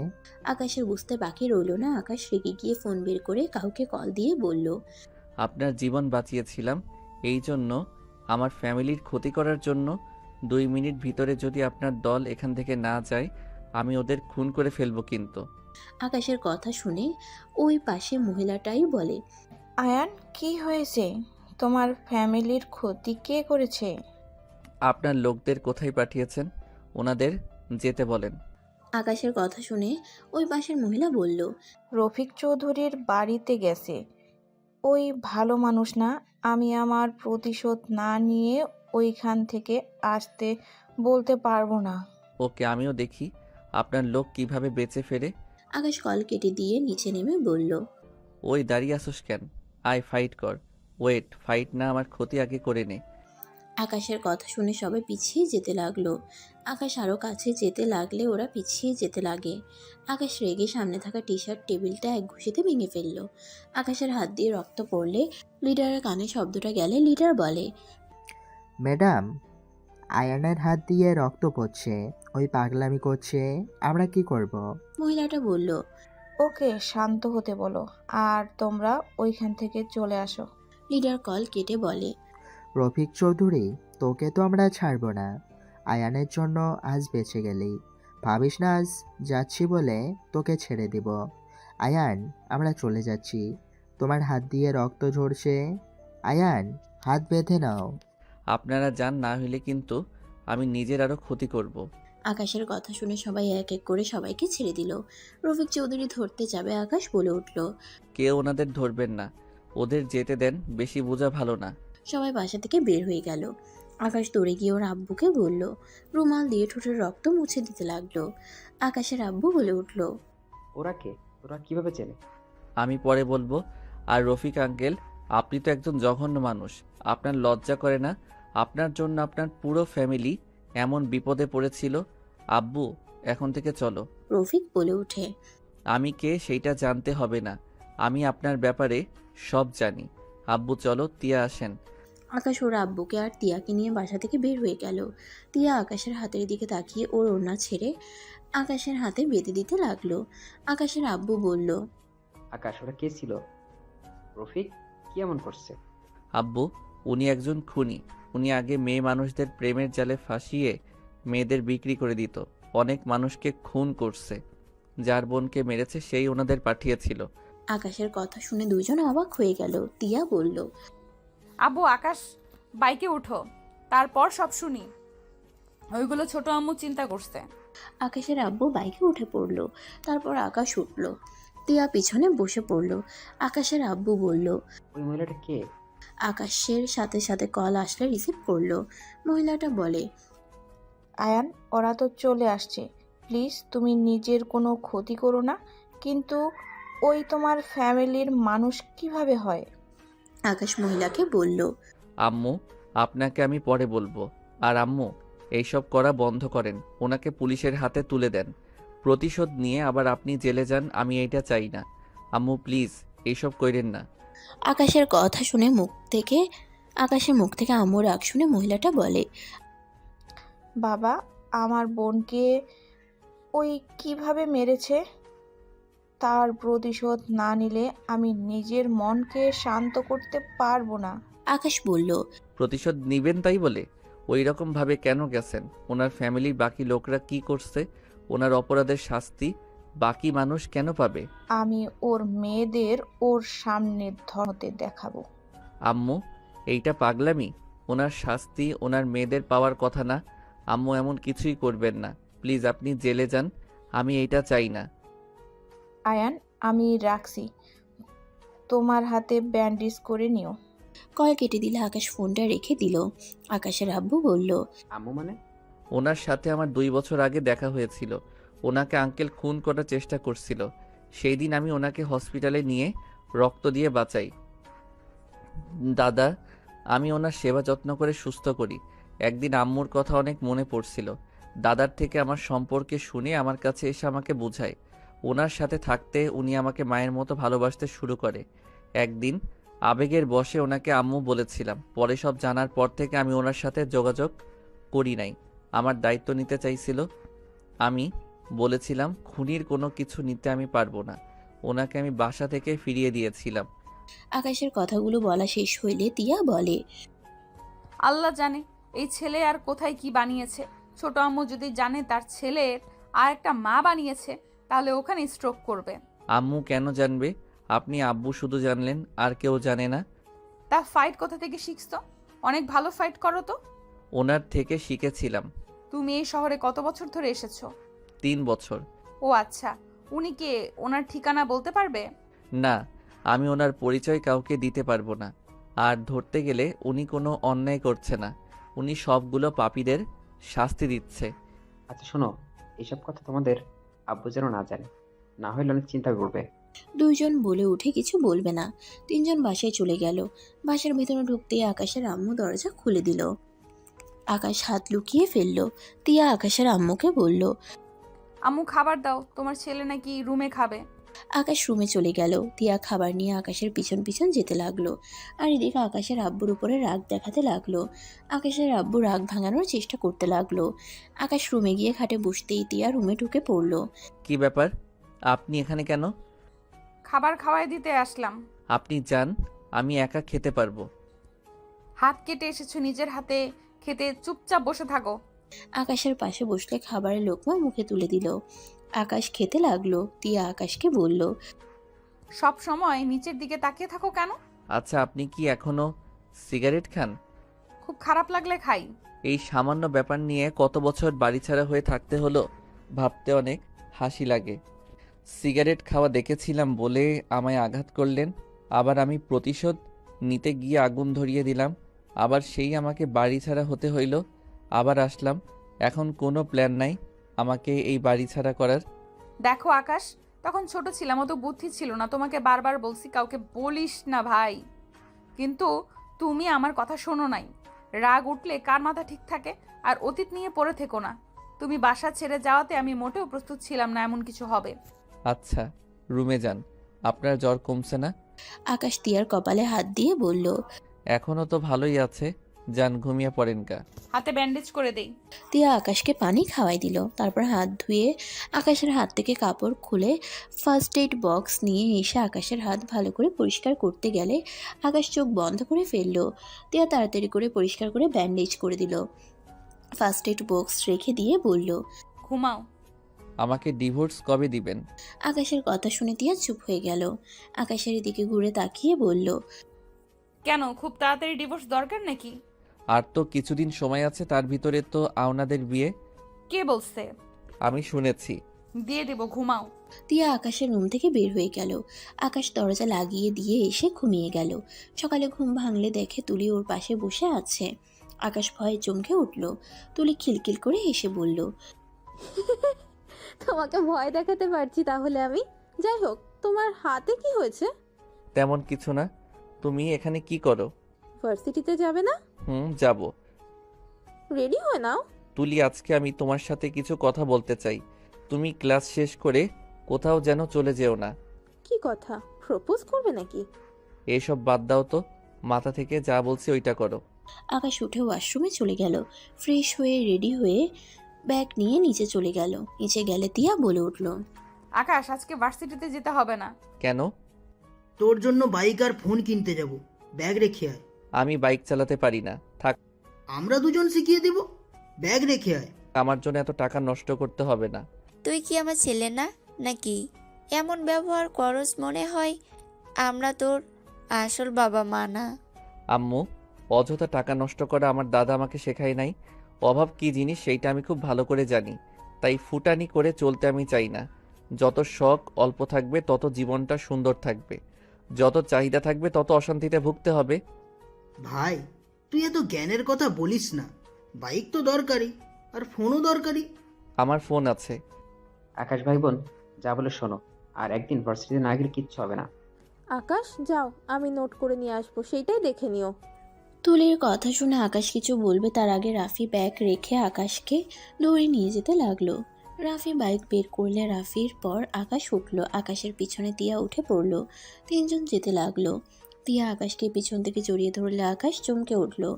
আকাশের বুঝতে বাকি রইল না। আকাশ রেগে গিয়ে ফোন বের করে কাউকে কল দিয়ে বলল, আপনার জীবন বাঁচিয়েছিলাম, এই জন্য আমার ফ্যামিলির ক্ষতি করার জন্য 2 মিনিট ভিতরে যদি আপনার দল এখান থেকে না যায় আমি ওদের খুন করে ফেলবো কিন্তু। আকাশের কথা শুনে ওই পাশে মহিলাটাই বলে, আয়ান, কি হয়েছে? তোমার ফ্যামিলির ক্ষতি কে করেছে? আপনার লোকদের কোথায় পাঠিয়েছেন? ওনাদের যেতে বলেন। আকাশের কথা শুনে ওই পাশের মহিলা বলল, রফিক চৌধুরীর বাড়িতে গেছে। ওই ভালো মানুষ না, আমি আমার প্রতিশোধ না নিয়ে ওইখান থেকে আসতে বলতে পারবো না। ওকে, আমিও দেখি আপনার লোক কিভাবে বেঁচে ফেরে। আকাশ কল কেটে দিয়ে নিচে নেমে বলল, ওই দাঁড়িয়ে আসোস কেন? আয় ফাইট কর। ওয়েট, ফাইট না, আমার ক্ষতি আগে করে নে। আকাশের কথা শুনে সবাই পিছিয়ে যেতে লাগলো। আকাশ আরও কাছে যেতে লাগলে ওরা পিছিয়ে যেতে লাগে। আকাশ রেগে সামনে থাকা টি শার্ট টেবিলটা এক ঘুষিতে ভেঙে ফেলল। আকাশের হাত দিয়ে রক্ত পড়লে লিডারের কানে শব্দটা গেলে লিডার বলে, ম্যাডাম, আয়ানের হাত দিয়ে রক্ত পড়ছে, ওই পাগলামি করছে, আমরা কি করব? মহিলাটা বলল, ওকে শান্ত হতে বলো, আর তোমরা ওইখান থেকে চলে আসো। লিডার কল কেটে বলে, রফিক চৌধুরী, তোকে তো আমরা ছাড়বো না। আয়ানের জন্য আজ বেঁচে গেলি, ভাবিস না আজ যাচ্ছি বলে তোকে ছেড়ে দিব। আয়ান, আমরা চলে যাচ্ছি, তোমার হাত দিয়ে রক্ত ঝরছে। আয়ান, হাত বেঁধে নাও। আপনারা যান, না হইলে কিন্তু আমি নিজের আরও ক্ষতি করব। আকাশের কথা শুনে সবাই এক এক করে সবাইকে ছেড়ে দিল। রফিক চৌধুরী ধরতে যাবে, আকাশ বলে উঠল, কেউ ওনাদের ধরবেন না, ওদের যেতে দেন, বেশি বোঝা ভালো না। সবাই বাসা থেকে বের হয়ে গেল। আকাশ দৌড়ে গিয়ে ওর আব্বুকে বলল, রুমাল দিয়ে ঠোঁটের রক্ত মুছে দিতে লাগলো। আকাশের আব্বু বলে উঠল, ওরা কে? ওরা কিভাবে চেনে? আমি পরে বলবো। আর রফিক আঙ্কেল, আপনি তো একজন জঘন্য মানুষ, আপনার লজ্জা করে না? আপনার জন্য আপনার পুরো ফ্যামিলি এমন বিপদে পড়েছিল। আব্বু, এখন থেকে চলো। রফিক বলে উঠে, আমি কে সেইটা জানতে হবে না, আমি আপনার ব্যাপারে সব জানি। আব্বু চলো, তিয়া আসেন। আকাশ ওর আব্বুকে আর তিয়াকে নিয়ে বাসা থেকে বের হয়ে গেল। তিয়া আকাশের হাতের দিকে তাকিয়ে ওর ওড়না ছেড়ে আকাশের হাতে বেঁধে দিতে লাগলো। আকাশের আব্বু বলল, আকাশ, ওরা কে ছিল? রফিক কি এমন করছে? আব্বু, উনি একজন খুনি। উনি আগে মেয়ে মানুষদের প্রেমের জালে ফাঁসিয়ে মেয়েদের বিক্রি করে দিত। অনেক মানুষকে খুন করছে। যার বোনকে মেরেছে সেই ওনাদের পাঠিয়েছিল। আকাশের কথা শুনে দুজন অবাক হয়ে গেল। তিয়া বলল, আব্বু আকাশ বাইকে উঠো, তারপর সব শুনি। ওইগুলো ছোট আম্মু চিন্তা করছে। আকাশের আব্বু বাইকে উঠে পড়ল। তারপর আকাশ উঠল। তিয়া পিছনে বসে পড়ল। আকাশের আব্বু বলল, ওই মহিলাটা কে? আকাশের সাথে সাথে কল আসলে রিসিভ করলো। মহিলাটা বলে, আয়ান, ওরা তো চলে আসছে, প্লিজ তুমি নিজের কোনো ক্ষতি করো না। কিন্তু ওই তোমার ফ্যামিলির মানুষ কিভাবে হয়? আকাশ মহিলাকে বলল, আম্মু, আপনাকে আমি পরে বলবো। আর আম্মু, এইসব করা বন্ধ করেন। ওনাকে পুলিশের হাতে তুলে দেন। প্রতিশোধ নিয়ে আবার আপনি জেলে যান, আমি এইটা চাই না। আম্মু প্লিজ এইসব কইরেন না। আকাশের কথা শুনে আকাশের মুখ থেকে আম্মুর রাগ শুনে মহিলাটা বলে, বাবা, আমার বোনকে ওই কিভাবে মেরেছে, তার প্রতিশোধ না নিলে আমি নিজের মনকে শান্ত করতে পারবো না। আকাশ বলল, প্রতিশোধ নিবেন তাই বলে ওই রকম ভাবে কেন গেছেন? ওনার ফ্যামিলির বাকি লোকরা কি করছে? ওনার অপরাধের শাস্তি বাকি মানুষ কেন পাবে? আমি ওর মেয়েদের ওর সামনে ধরতে দেখাবো। আম্মু, এইটা পাগলামি। ওনার শাস্তি ওনার মেয়েদের পাওয়ার কথা না। আম্মু এমন কিছুই করবেন না। প্লিজ আপনি জেলে যান, আমি এইটা চাই না। আয়ান, আমি রাখছি, তোমার হাতে ব্যান্ডেজ করে নিও। কল কেটে দিলে আকাশ ফোনটা রেখে দিল। আকাশের আব্বু বলল, আম্মু মানে? ওনার সাথে আমার 2 বছর আগে দেখা হয়েছিল। ওনাকে আঙ্কেল খুন করার চেষ্টা করছিল। সেই দিন আমি ওনাকে হসপিটালে নিয়ে রক্ত দিয়ে বাঁচাই। দাদা, আমি ওনার সেবা যত্ন করে সুস্থ করি। একদিন আম্মুর কথা অনেক মনে পড়ছিল। দাদার থেকে আমার সম্পর্কে শুনে আমার কাছে এসে আমাকে বোঝায়। ওনার সাথে থাকতে উনি আমাকে মায়ের মতো ভালোবাসতে শুরু করে। একদিন আবেগের বশে ওনাকে আম্মু বলেছিলাম। পরে সব জানার পর থেকে আমি ওনার সাথে যোগাযোগ করি নাই। আমার দায়িত্ব নিতে চাইছিল। আমি বলেছিলাম খুনির কোনো কিছু নিতে আমি পারবো না। ওনাকে আমি বাসা থেকে ফিরিয়ে দিয়েছিলাম। আকাশের কথাগুলো বলা শেষ হইলে তিয়া বলে, আল্লাহ জানে এই ছেলে আর কোথায় কি বানিয়েছে। ছোট আম্মু যদি জানে তার ছেলের আর একটা মা বানিয়েছে, তাহলে ওখানে স্ট্রোক করবে। আম্মু কেন জানবে? আপনি আব্বু শুধু জানলেন, আর কেউ জানে না? তা ফাইট কোথা থেকে শিখছো? অনেক ভালো ফাইট করো তো। ওনার থেকে শিখেছিলাম। তুমি এই শহরে কত বছর ধরে এসেছো? 3 বছর। ও আচ্ছা, উনি কে? ওনার ঠিকানা বলতে পারবে? না, আমি ওনার পরিচয় কাউকে দিতে পারবো না। আর ধরতে গেলে উনি কোনো অন্যায় করছে না। উনি সবগুলো পাপীদের শাস্তি দিচ্ছে। আচ্ছা শোনো, এইসব কথা তোমাদের আব্বু যেন না জানে, না হলে অনেক চিন্তা করবে। দুইজন বলে উঠে কিছু বলবে না। তিনজন বাসায় চলে গেল। বাসার ভিতরে ঢুকতেই আকাশের আম্মু দরজা খুলে দিল। আকাশ হাত লুকিয়ে ফেলল। তিয়া আকাশের আম্মুকে বলল, আম্মু খাবার দাও, তোমার ছেলে নাকি রুমে খাবে। আকাশ রুমে চলে গেল। তিয়া খাবার নিয়ে আকাশের পিছন পিছন যেতে লাগলো। আর এদিকে আকাশের আব্বুর উপরে রাগ দেখাতে লাগলো। আকাশের আব্বু রাগ ভাঙানোর চেষ্টা করতে লাগলো। আকাশ রুমে গিয়ে খাটে বসতেই তিয়া রুমে ঢুকে পড়ল। কি ব্যাপার? আপনি এখানে কেন? খাবার খাওয়াই দিতে আসলাম। আপনি যান, আমি একা খেতে পারবো। হাত কেটে এসেছো, নিজের হাতে খেতে চুপচাপ বসে থাকো। আকাশের পাশে বসলে খাবারের লোকমা মুখে তুলে দিল। আকাশ খেতে লাগলো। তিয়া আকাশকে বলল, সব সময় নিচের দিকে তাকিয়ে থাকো কেন? আচ্ছা, আপনি কি এখনো সিগারেট খান? খুব খারাপ লাগলে খাই। এই সামান্য ব্যাপার নিয়ে কত বছর বাড়ি ছাড়া হয়ে থাকতে হলো, ভাবতে অনেক হাসি লাগে। সিগারেট খাওয়া দেখেছিলাম বলে আমায় আঘাত করলেন। আবার আমি প্রতিশোধ নিতে গিয়ে আগুন ধরিয়ে দিলাম। আবার সেই আমাকে বাড়ি ছাড়া হতে হইল। আবার আসলাম। এখন কোনো প্ল্যান নাই আমাকে এই বাড়ি ছাড়া করার। দেখো আকাশ, তখন ছোট ছিলাম, অত বুদ্ধি ছিল না। তোমাকে বারবার বলছি কাউকে বলিস না ভাই, কিন্তু তুমি আমার কথা শোনো নাই। রাগ উঠলে কার মাথা ঠিক থাকে? আর অতীত নিয়ে পড়ে থেকো না। তুমি বাসা ছেড়ে যাওয়াতে আমি মোটেও প্রস্তুত ছিলাম না এমন কিছু হবে। আচ্ছা, রুমে যান। আপনার জ্বর কমছে না? আকাশ তিয়ার কপালে হাত দিয়ে বলল, এখনও তো ভালোই আছে। যান ঘুমিয়ে পড়েন গা। হাতে ব্যান্ডেজ করে দেই। তিয়া আকাশকে পানি খাওয়াই দিল, তারপর হাত ধুয়ে আকাশের হাত থেকে কাপড় খুলে ফার্স্ট এইড বক্স নিয়ে এসে আকাশের হাত ভালো করে পরিষ্কার করতে গেলে আকাশ চোখ বন্ধ করে ফেললো। তিয়া তাড়াতাড়ি করে পরিষ্কার করে ব্যান্ডেজ করে দিল, ফার্স্ট এইড বক্স রেখে দিয়ে বলল, ঘুমাও। আমাকে ডিভোর্স কবে দিবেন? আকাশের কথা শুনে তিয়া চুপ হয়ে গেল। আকাশের দিকে ঘুরে তাকিয়ে বলল, কেন, খুব তাড়াতাড়ি ডিভোর্স দরকার নাকি? আর তো কিছুদিন সময় আছে, তার ভিতরে তো আওনাদের বিয়ে। কে বলছে? আমি শুনেছি। দিয়ে দেব, ঘুমাও। তিয়া আকাশের রুম থেকে বের হয়ে গেল। আকাশ দরজা লাগিয়ে দিয়ে এসে ঘুমিয়ে গেল। সকালে ঘুম ভাঙলে দেখে তুলি ওর পাশে বসে আছে। আকাশ ভয়ে চমকে উঠল। তুলি খিলখিল করে এসে বলল, তোমাকে ভয় দেখাতে পারছি তাহলে আমি? যাই হোক, তোমার হাতে কি হয়েছে? তেমন কিছু না। তুমি এখানে কি করো? ভার্সিটিতে যাবে না? যাব। রেডি হয়ে নাও। তুলি, আজকে আমি তোমার সাথে কিছু কথা বলতে চাই। তুমি ক্লাস শেষ করে কোথাও যেন চলে যেও না। কি কথা, প্রপোজ করবে নাকি? এসব বাদ দাও তো, মাথা থেকে যা বলছি ওইটা করো। আকাশ উঠে ওয়াশরুমে চলে গেল। ফ্রেশ হয়ে রেডি হয়ে ব্যাগ নিয়ে নিচে চলে গেল। নিচে গেলে তিয়া বলে উঠল, আকাশ, আজকে ভার্সিটিতে যেতে হবে না। কেন? তোর জন্য বাইক আর ফোন কিনতে যাব, ব্যাগ রেখে আয়। আমি বাইক চালাতে পারি না, থাক। আমরা দুজন শিখিয়ে দেব, ব্যাগ রেখে আয়। আমার জন্য এত টাকা নষ্ট করতে হবে না। তুই কি আমার ছেলে না নাকি? এমন ব্যবহার করস মনে হয় আমরা তোর আসল বাবা মা না। আম্মু, অযথা টাকা নষ্ট করা আমার দাদা আমাকে শেখায় নাই। অভাব কি জিনিস সেইটা আমি খুব ভালো করে জানি। তাই ফুটানি করে চলতে আমি চাই না। যত শখ অল্প থাকবে তত জীবনটা সুন্দর থাকবে, যত চাহিদা থাকবে তত অশান্তিতে ভুগতে হবে। ভাই, তুই এত জ্ঞানের কথা বলিস না। বাইক তো দরকারি, আর ফোনও দরকারি। আমার ফোন আছে। আকাশ ভাই বোন, যা বলে শোনো, আর একদিন ভার্সিটিতে না গেলে কিচ্ছু হবে না। আকাশ যাও, আমি নোট করে নিয়ে আসবো, সেইটাই দেখে নিও। তুলির কথা শুনে আকাশ কিছু বলবে তার আগে রাফি ব্যাগ রেখে আকাশকে দৌড়ে নিয়ে যেতে লাগলো। রাফি বাইক বের করলে রাফির পর আকাশ উঠলো। আকাশের পিছনে তিয়া উঠে পড়লো। তিনজন যেতে লাগলো। তিয়া আকাশকে পিছন থেকে জড়িয়ে ধরলে আকাশ চমকে উঠলো।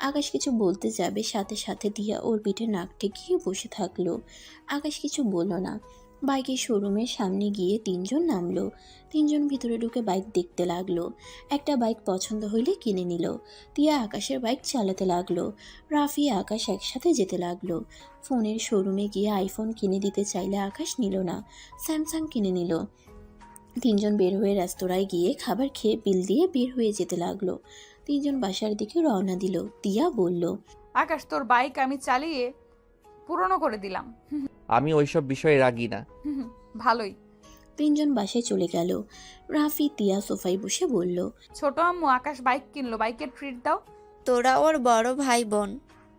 আকাশ কিছু বলতে যাবে, সাথে সাথে তিয়া ওর পিঠে নাক ঠেকিয়ে বসে থাকলো। আকাশ কিছু বলল না। বাইকের শোরুমের সামনে গিয়ে তিনজন নামলো। তিনজন ভিতরে ঢুকে বাইক দেখতে লাগলো। একটা বাইক পছন্দ হইলে কিনে নিল। তিয়া আকাশের বাইক চালাতে লাগলো। রাফি আকাশ একসাথে যেতে লাগলো। ফোনের শোরুমে গিয়ে আইফোন কিনে দিতে চাইলে আকাশ নিল না, স্যামসাং কিনে নিল। তিনজন বের হয়ে রেস্তোরাঁয় গিয়ে খাবার খেয়ে বিল দিয়ে বের হয়ে যেতে লাগলো। তিনজন বাসার দিকে রওনা দিল। তিয়া বলল, আকাশ, তোর বাইক আমি চালিয়ে পুরনো করে দিলাম। আমি ওইসব বিষয়ে রাগি না। ভালোই। তিনজন বাসায় চলে গেল। রাফি তিয়া সোফায় বসে বলল, ছোট আম্মু আকাশ বাইক কিনলো, বাইকের ট্রিট দাও। তোরা ওর বড় ভাই বোন,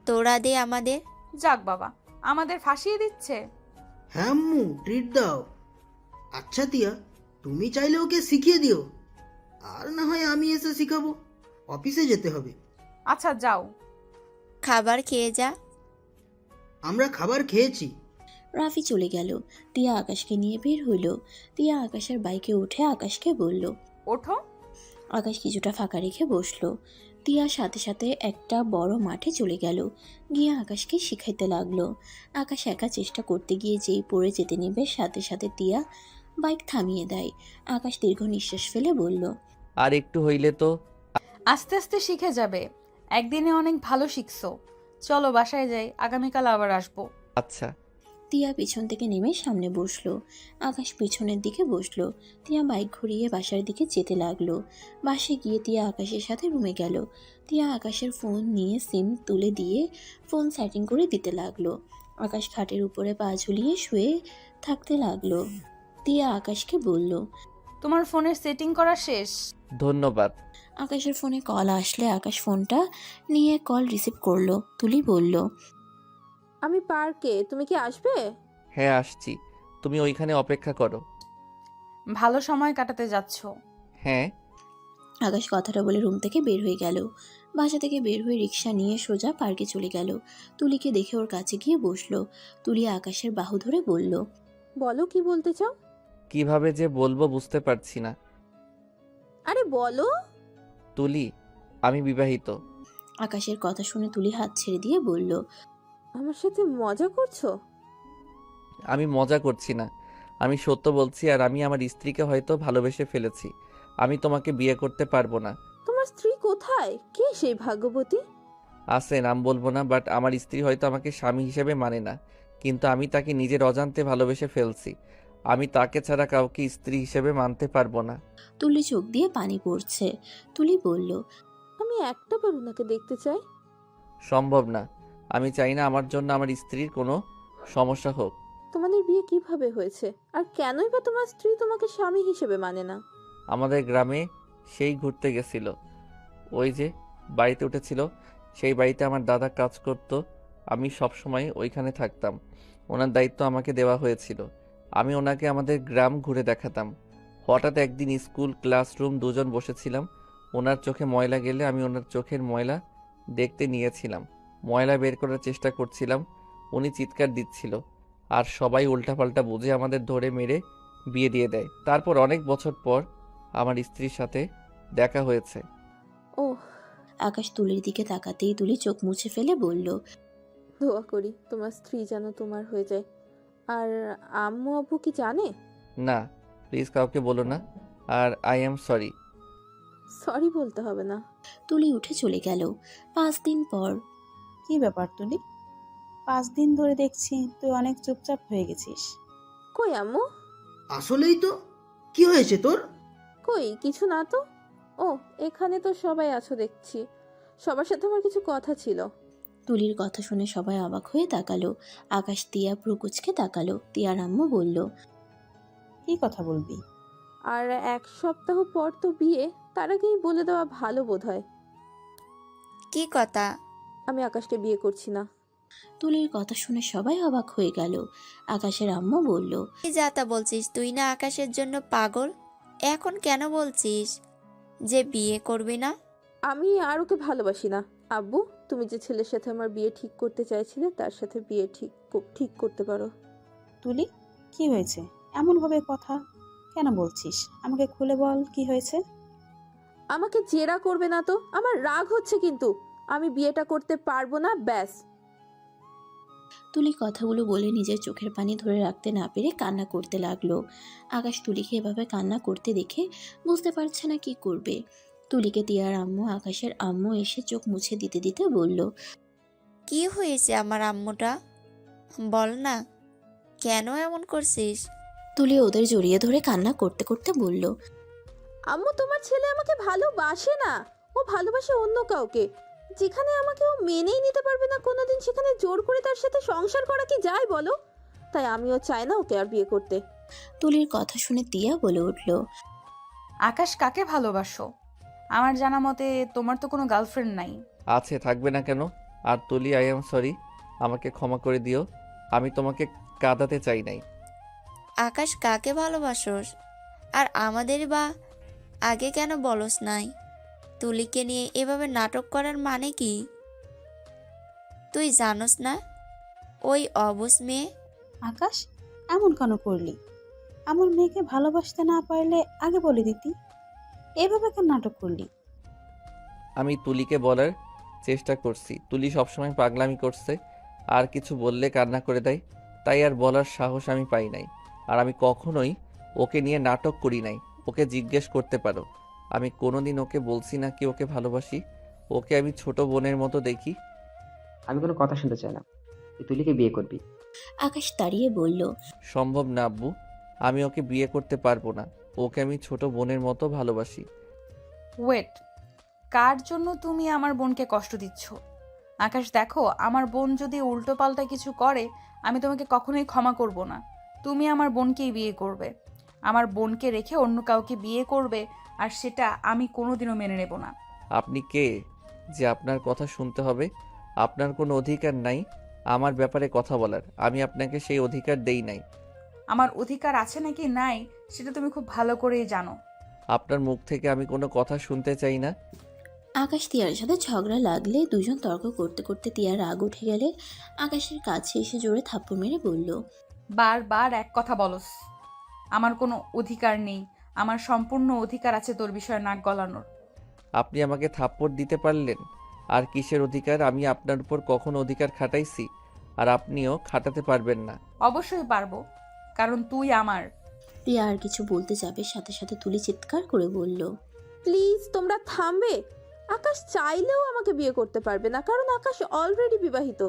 তোরা দে আমাদের। যাক বাবা, আমাদের ফাঁসিয়ে দিচ্ছে। হ্যাঁ আম্মু, ট্রিট দাও। আচ্ছা তিয়া, তুমি চাইলে ওকে শিখিয়ে দিও, আর না হয় আমি এসে শিখাবো। অফিসে যেতে হবে। আচ্ছা যাও। খাবার খেয়ে যা। আমরা খাবার খেয়েছি। রাফি চলে গেল। তিয়া আকাশকে নিয়ে বের হইল। তিয়া আকাশের বাইকে উঠে আকাশকে বলল, ওঠো। আকাশ কিছুটা ফাঁকা রেখে বসলো। তিয়ার সাথে সাথে একটা বড় মাঠে চলে গেল। গিয়ে আকাশকে শিখাইতে লাগলো। আকাশ একা চেষ্টা করতে গিয়ে যেই পড়ে যেতে নেবে, সাথে সাথে তিয়া বাইক থামিয়ে দেয়। আকাশ দীর্ঘ নিঃশ্বাস ফেলে বলল, আর একটু হইলে তো। আস্তে আস্তে শিখে যাবে, একদিনে অনেক ভালো শিখছো। চলো বাসায় যাই, আগামীকাল আবার আসবো। আচ্ছা। তিয়া পিছন থেকে নেমে সামনে বসলো। আকাশ পিছনের দিকে বসলো। তিয়া বাইক ঘুরিয়ে বাসার দিকে যেতে লাগলো। বাসে গিয়ে তিয়া আকাশের সাথে রুমে গেল। তিয়া আকাশের ফোন নিয়ে সিম তুলে দিয়ে ফোন সেটিং করে দিতে লাগলো। আকাশ খাটের উপরে পা ঝুলিয়ে শুয়ে থাকতে লাগলো। তিয়া আকাশকে বলল, তোমার ফোনের সেটিং করা শেষ। ধন্যবাদ। আকাশের ফোনে কল আসলে আকাশ ফোনটা নিয়ে কল রিসিভ করলো। তুলি বলল, আমি পার্কে, তুমি কি আসবে? হ্যাঁ আসছি, তুমি ওইখানে অপেক্ষা করো। ভালো সময় কাটাতে যাচ্ছ। হ্যাঁ। আকাশ কথাটা বলে রুম থেকে বের হয়ে গেল। বাসা থেকে বের হয়ে রিক্সা নিয়ে সোজা পার্কে চলে গেল। তুলিকে দেখে ওর কাছে গিয়ে বসলো। তুলি আকাশের বাহু ধরে বলল, বলো, কি বলতে চাও? কিভাবে যে বলবো বুঝতে পারছি না। আরে বলো। তুলি, আমি বিবাহিত। আকাশের কথা শুনে তুলি হাত ছেড়ে দিয়ে বলল, আমার সাথে মজা করছো? আমি মজা করছি না, আমি সত্য বলছি। আর আমি আমার স্ত্রীকে হয়তো ভালোবেসে ফেলেছি। আমি তোমাকে বিয়ে করতে পারবো না। তোমার স্ত্রী কোথায়? কে সেই ভাগ্যবতী? আছে, নাম বলবো না, বাট আমার স্ত্রী হয়তো আমাকে স্বামী হিসেবে মানে না, কিন্তু আমি তাকে নিজের অজান্তে ভালোবেসে ফেলছি। আমি তাকে ছাড়া কাউকে স্ত্রী হিসেবে মানতে পারবো না। তুলি চোখ দিয়ে পানি পড়ছে। তুলি বলল, আমি একটাবার ওনাকে দেখতে চাই। সম্ভব না। আমি চাই না আমার জন্য আমার স্ত্রীর কোনো সমস্যা হোক। তোমাদের বিয়ে কিভাবে হয়েছে? আর কেনই বা তোমার স্ত্রী তোমাকে স্বামী হিসেবে মানে না? আমাদের গ্রামে সেই ঘুরতে গেছিল, ওই যে বাড়িতে উঠেছিল, সেই বাড়িতে আমার দাদা কাজ করত। আমি সব সময় ওইখানে থাকতাম, ওনার দায়িত্ব আমাকে দেওয়া হয়েছিল। আমি ওনাকে আমাদের গ্রাম ঘুরে দেখাতাম। হঠাৎ একদিন স্কুল ক্লাসরুম দুজন বসেছিলাম, ওনার চোখে ময়লা গেলে আমি ওনার চোখের ময়লা দেখতে নিয়েছিলাম। ময়লা বের করার চেষ্টা করছিলাম, উনি চিৎকার দিচ্ছিল, আর সবাই উল্টাপাল্টা বুঝে আমাদের ধরে মেরে বিয়ে দিয়ে দেয়। তারপর অনেক বছর পর আমার স্ত্রীর সাথে দেখা হয়েছে। ওহ, আকাশ তুলির দিকে তাকাতেই তুলি চোখ মুছে ফেলে বলল, দোয়া করি তোমার স্ত্রী যেন তোমার হয়ে যায়। আর আম্মু আব্বু কি জানে? না, প্লিজ কাউকে বলো না। আর আই এম সরি। সরি বলতে হবে না। তুলি উঠে চলে গেল। 5 দিন পর। কি ব্যাপার তুলি? 5 দিন ধরে দেখছি তুই অনেক চুপচাপ হয়ে গেছিস। কই আম্মু? আসলেই তো, কি হয়েছে তোর? কই কিছু না তো। ও, এখানে তো সবাই আছো দেখছি। সবার সাথে আমার কিছু কথা ছিল। তুলির কথা শুনে সবাই অবাক হয়ে তাকালো। আকাশ তিয়া প্রকুচকে তাকালো। তিয়ার আম্মু বলল, কি কথা বলবি? আর 1 সপ্তাহ পর তো বিয়ে, তার আগেই বলে দেওয়া ভালো বোধ হয়। কি কথা? আমি আকাশকে বিয়ে করছি না। তুলির কথা শুনে সবাই অবাক হয়ে গেল। আকাশের আম্মু বলল, কি যা তা বলছিস? তুই না আকাশের জন্য পাগল? এখন কেন বলছিস যে বিয়ে করবি না? আমি আর ওকে ভালোবাসি না। আব্বু, তুমি যে ছেলের সাথে আমার বিয়ে ঠিক করতে চাইছিলে তার সাথে বিয়ে ঠিক করতে পারো। তুলি, কি হয়েছে? এমন ভাবে কথা কেন বলছিস? আমাকে খুলে বল, কি হয়েছে? আমাকে জেরা করবে না তো। আমার রাগ হচ্ছে কিন্তু। আমি বিয়েটা করতে পারবো না, ব্যাস। তুলি কথাগুলো বলে নিজের চোখের পানি ধরে রাখতে না পেরে কান্না করতে লাগলো। আকাশ তুলিকে এভাবে কান্না করতে দেখে বুঝতে পারছে না কি করবে। তুলিকে তিয়ার আম্মু আকাশের আম্মু এসে চোখ মুছে দিতে দিতে বলল, কি হয়েছে আমার আম্মুটা? বল না, কেন এমন করছিস? তুলি ওদের জড়িয়ে ধরে কান্না করতে করতে বলল, আম্মু, তোমার ছেলে আমাকে ভালোবাসে না। ও ভালোবাসে অন্য কাউকে। যেখানে আমাকে ও মেনেই নিতে পারবে না কোনোদিন, সেখানে জোর করে তার সাথে সংসার করা কি যায় বলো? তাই আমিও চাই না ওকে আর বিয়ে করতে। তুলির কথা শুনে তিয়া বলে উঠল, আকাশ কাকে ভালোবাসো? আমার জানা মতে তোমার তো কোনো গার্লফ্রেন্ড নাই। আছে, থাকবে না কেন? আর তুলি, আই এম সরি, আমাকে ক্ষমা করে দিও। আমি তোমাকে কাঁদাতে চাই নাই। আকাশ কাকে ভালোবাসোস? আর আমাদের বা আগে কেন বলস নাই? তুলিকে নিয়ে এভাবে নাটক করার মানে কি? তুই জানোস না ওই অবুঝ মেয়ে? আকাশ, এমন কেন করলি? আমার মেয়েকে ভালোবাসতে না পারলে আগে বলে দিতি। এভাবে কেন নাটক করলি? আমি তুলিকে বলার চেষ্টা করছি, তুলি সবসময় পাগলামি করছে, আর কিছু বললে কান্না করে দেয়, তাই আর বলার সাহস আমি পাই নাই। আর আমি কখনোই ওকে নিয়ে নাটক করি নাই। ওকে জিজ্ঞেস করতে পারো, আমি কোনোদিন ওকে বলছি না কি ওকে ভালোবাসি। ওকে আমি ছোট বোনের মতো দেখি। আমি কোনো কথা শুনতে চাই না, তুই তুলিকে বিয়ে করবি। আকাশ দাঁড়িয়ে বলল, সম্ভব না আব্বু, আমি ওকে বিয়ে করতে পারবো না। ওকে আমি ছোট বোনের মতো ভালোবাসি। ওয়েট, কার জন্য তুমি আমার বোনকে কষ্ট দিচ্ছ? আকাশ দেখো, আমার বোন যদি উল্টোপাল্টা কিছু করে আমি তোমাকে কখনোই ক্ষমা করব না। তুমি আমার বোনকেই বিয়ে করবে, আমার বোনকে রেখে অন্য কাউকে বিয়ে করবে, আর সেটা আমি কোনোদিনও মেনে নেব না। আপনি কে যে আপনার কথা শুনতে হবে? আপনার কোনো অধিকার নাই আমার ব্যাপারে কথা বলার। আমি আপনাকে সেই অধিকার দেই নাই। আমার অধিকার আছে নাকি নাই সেটা তুমি খুব ভালো করেই জানো। আপনার মুখ থেকে আমি কোনো কথা শুনতে চাই না। আকাশ তিয়ার সাথে ঝগড়া লাগলে দুজন তর্ক করতে করতে তিয়ার রাগ উঠে গেলে আকাশের কাছে এসে জোরে থাপ্পড় মেরে বলল, বারবার এক কথা বলস। আমার কোনো অধিকার নেই, আমার সম্পূর্ণ অধিকার আছে তোর বিষয়ে নাক গলানোর। আপনি আমাকে থাপ্পড় দিতে পারলেন? আর কিসের অধিকার? আমি আপনার উপর কখনো অধিকার খাটাইছি? আর আপনিও খাটাতে পারবেন না। অবশ্যই পারবো, কারণ তুই আমার। তিয়া আর কিছু বলতে যাবে, সাথে সাথে তুলি চিৎকার করে বলল, প্লিজ তোমরা থামবে। আকাশ চাইলেও আমাকে বিয়ে করতে পারবে না, কারণ আকাশ অলরেডি বিবাহিত।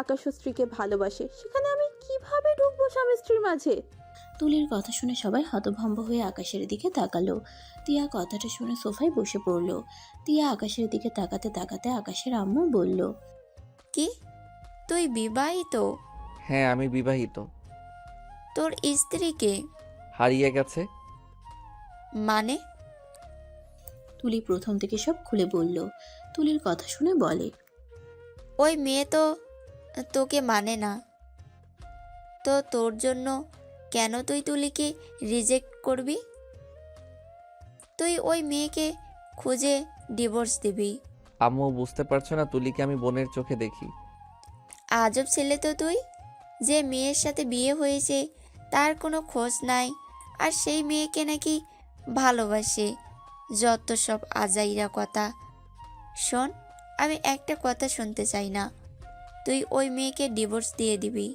আকাশ ও স্ত্রীকে ভালোবাসে, সেখানে আমি কিভাবে ঢুকবো স্বামী স্ত্রীর মাঝে? তুলির কথা শুনে সবাই হতভম্ব হয়ে আকাশের দিকে তাকালো। তিয়া কথাটা শুনে সোফায় বসে পড়ল। তিয়া আকাশের দিকে তাকাতে তাকাতে আকাশের আম্মু বলল, কি তুই বিবাহিত? হ্যাঁ, আমি বিবাহিত। তোর স্ত্রীকে? হারিয়ে গেছে। মানে? তুলি প্রথম থেকে সব খুলে বলল। তুলির কথা শুনে বলে, ওই মেয়ে তো তোকে মানে না। তো তোর জন্য কেন তুই তুলিকে রিজেক্ট করবি? তুই ওই মেয়েকে খুঁজে ডিভোর্স দিবি। আম্মু, বুঝতে পারছো না? তুলিকে আমি বোনের চোখে দেখি। আজব ছেলে তো তুই। যে মেয়ের সাথে বিয়ে হয়েছে তার কোনো খোঁজ নাই, আর সেই মেয়েকে নাকি ভালোবাসে। যত সব আজাইরা কথা। শোন, আমি একটা কথা শুনতে চাই না। তুই ওই মেয়েকে ডিভোর্স দিয়ে দিবি।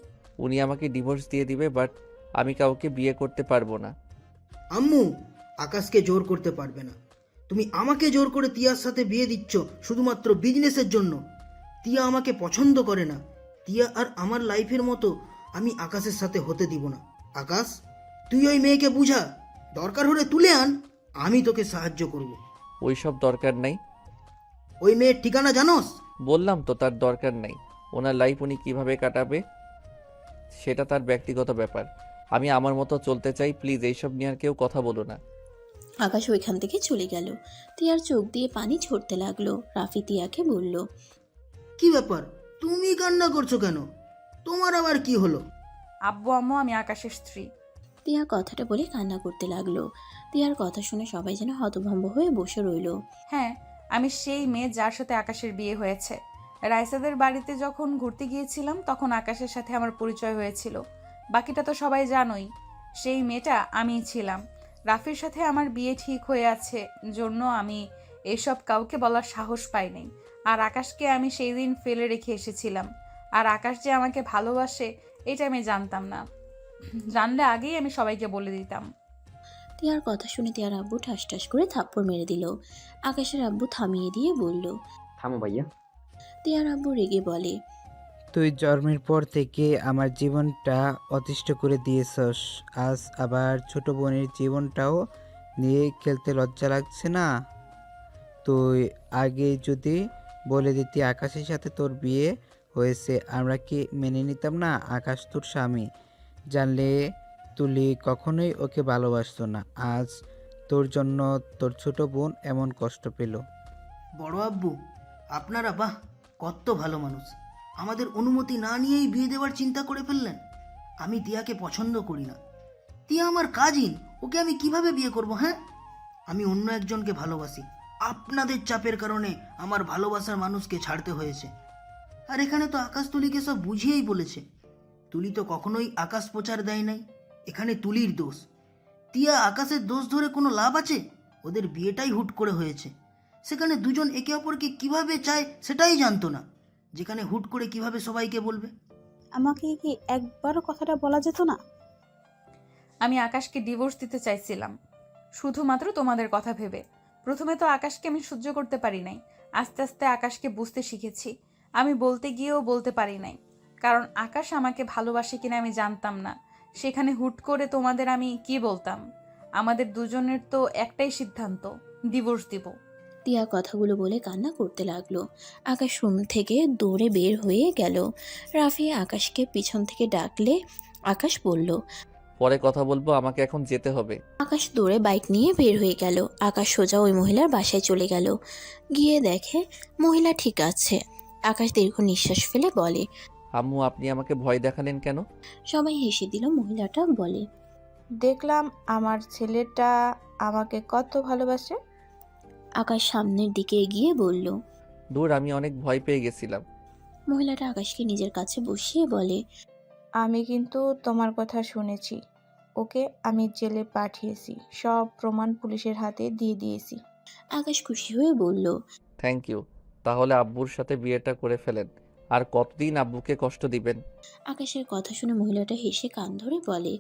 উনি আমাকে ডিভোর্স দিয়ে দিবে, বাট আমি কাউকে বিয়ে করতে পারবো না। আম্মু, আকাশকে জোর করতে পারবে না। তুমি আমাকে জোর করে তিয়ার সাথে বিয়ে দিচ্ছ শুধুমাত্র বিজনেসের জন্য। তিয়া আমাকে পছন্দ করে না। তিয়া আর আমার লাইফের মতো আমি আকাশের সাথে হতে দিব না। আকাশ, তুই ওই মেয়েকে বুঝা, দরকার হলে তুলে আন, আমি তোকে সাহায্য করব। ওইসব দরকার নাই। ওই মেয়ের ঠিকানা জানোস? বললাম তো, তার দরকার নাই। ওনার লাইফ উনি কিভাবে কাটাবে সেটা তার ব্যক্তিগত ব্যাপার। আমি আমার মতো চলতে চাই। প্লিজ এইসব নিয়ে আর কেউ কথা বলো না। আকাশ ওইখান থেকে চলে গেল। তিয়ার চোখ দিয়ে পানি ঝরতে লাগলো। রাফি তিয়াকে বলল, কি ব্যাপার, তুমি কান্না করছো কেন? তোমার আবার কি হলো? আব্বু আম্মু, আমি আকাশের স্ত্রী। তিয়া কথাটা বলে কান্না করতে লাগলো। তিয়ার কথা শুনে সবাই যেন হতভম্ব হয়ে বসে রইল। হ্যাঁ, আমি সেই মেয়ে যার সাথে আকাশের বিয়ে হয়েছে। রাইসাদের বাড়িতে যখন ঘুরতে গিয়েছিলাম তখন আকাশের সাথে আমার পরিচয় হয়েছিল। বাকিটা তো সবাই জানোই। সেই মেয়েটা আমিই ছিলাম। রাফির সাথে আমার বিয়ে ঠিক হয়ে আছে জন্য আমি এসব কাউকে বলার সাহস পাইনি। আর আকাশকে আমি সেই দিন ফেলে রেখে এসেছিলাম। আর আকাশ যে আমাকে ভালোবাসে এটা আমি জানতাম না। জানলে আগেই আমি সবাইকে বলে দিতাম। তিয়ার কথা শুনে তিয়ার আব্বু ঠাস ঠাস করে থাপ্পড় মেরে দিল। আকাশের আব্বু থামিয়ে দিয়ে বলল। থামো ভাইয়া। তিয়ার আব্বু রেগে বলে, তুই জন্মের পর থেকে আমার জীবনটা অতিষ্ঠ করে দিয়েছস, আজ আবার ছোট বোনের জীবনটাও নিয়ে খেলতে লজ্জা লাগছে না? তুই আগে যদি বলে দিতি আকাশের সাথে তোর বিয়ে হয়েছে, আমরা কি মেনে নিতাম না? আকাশ তোর স্বামী, জানলে তুলি কখনোই ওকে ভালোবাসতো না। আজ তোর জন্য তোর ছোট বোন এমন কষ্ট পেল। বড় আব্বু, আপনারা বাহ, কত ভালো মানুষ। আমাদের অনুমতি না নিয়েই বিয়ে দেওয়ার চিন্তা করে ফেললেন। আমি তিয়াকে পছন্দ করি না। তিয়া আমার কাজিন, ওকে আমি কিভাবে বিয়ে করব? হ্যাঁ, আমি অন্য একজনকে ভালোবাসি। আপনাদের চাপের কারণে আমার ভালোবাসার মানুষকে ছাড়তে হয়েছে। আর এখানে তো আকাশ তুলিকে সব বুঝিয়েই বলেছে। তুলি তো কখনোই আকাশ প্রচার দেয় নাই। এখানে তুলির দোষ। তিয়া আকাশের দোষ ধরে কোনো লাভ আছে? ওদের বিয়েটাই হুট করে হয়েছে। সেখানে দুজন একে অপরকে কিভাবে চায় সেটাই জানতো না, যেখানে হুট করে কিভাবে সবাইকে বলবে। আমাকে কি একবারও কথাটা বলা যেত না? আমি আকাশকে ডিভোর্স দিতে চাইছিলাম শুধুমাত্র তোমাদের কথা ভেবে। প্রথমে তো আকাশকে আমি সহ্য করতে পারি নাই। আস্তে আস্তে আকাশকে বুঝতে শিখেছি। আমি বলতে গিয়েও বলতে পারি নাই, কারণ আকাশ আমাকে ভালোবাসে কিনা আমি জানতাম না। সেখানে হুট করে তোমাদের আমি কি বলতাম? আমাদের দুজনের তো একটাই সিদ্ধান্ত, ডিভোর্স দিব। তিয়া কথাগুলো বলে কান্না করতে লাগলো। আকাশ রুম থেকে দৌড়ে বের হয়ে গেল। রাফি আকাশকে পিছন থেকে ডাকলে আকাশ বলল, পরে কথা বলবো, আমাকে এখন যেতে হবে। আকাশ দৌড়ে বাইক নিয়ে বের হয়ে গেল। আকাশ সোজা ওই মহিলার বাসায় চলে গেল। গিয়ে দেখে মহিলা ঠিক আছে। আকাশ দীর্ঘ নিঃশ্বাস ফেলে বলে, আম্মু, আপনি আমাকে ভয় দেখালেন কেন? সবাই হেসে দিল। মহিলাটা বলে, দেখলাম আমার ছেলেটা আমাকে কত ভালোবাসে। আকাশ সামনের দিকে এগিয়ে বলল। দূর, আমি অনেক ভয় পেয়ে গেছিলাম। মহিলাটা আকাশকে নিজের কাছে বসিয়ে বলে, আমি কিন্তু তোমার কথা শুনেছি। ওকে আমি জেলে পাঠিয়েছি, সব প্রমাণ পুলিশের হাতে দিয়ে দিয়েছি। আকাশ খুশি হয়ে বলল, থ্যাংক ইউ। তাহলে আব্বুর সাথে বিয়েটা করে ফেলেন। আর কতদিন আব্বুকে কষ্ট দিবেন? আকাশের কথা শুনে মহিলাটা হেসে কান ধরে বলে।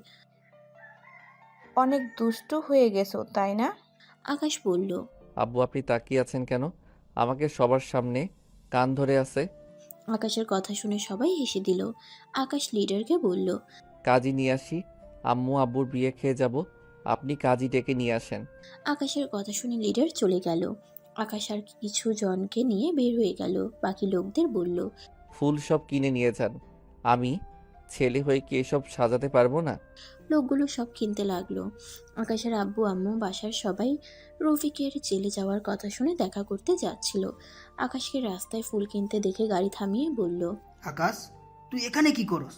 অনেক দুষ্ট হয়ে গেছো তাই না? আকাশ বলল। আব্বু আপনি তাকিয়ে আছেন কেন? আমাকে সবার সামনে কান ধরে আছে। আকাশের কথা শুনে সবাই হেসে দিল। আকাশ লিডারকে বলল। কাজী নিয়ে আসি। আম্মু আব্বুর বিয়ে খেয়ে যাব, আপনি কাজী ডেকে নিয়ে আসেন। আকাশের কথা শুনে লিডার চলে গেল। আকাশ আর কিছু জনকে নিয়ে বের হয়ে গেল। বাকি লোকদের বলল। ফুল সব কিনে নিয়ে যান। আমি ছেলে হয়ে কি এসব সাজাতে পারবো না? লোকগুলো সব কিনতে লাগলো। আকাশের আব্বু আম্মু বাসার সবাই রফিকের জেলে যাওয়ার কথা শুনে দেখা করতে যাচ্ছিল। আকাশকে রাস্তায় ফুল কিনতে দেখে গাড়ি থামিয়ে বলল। আকাশ, তুই এখানে কি করস?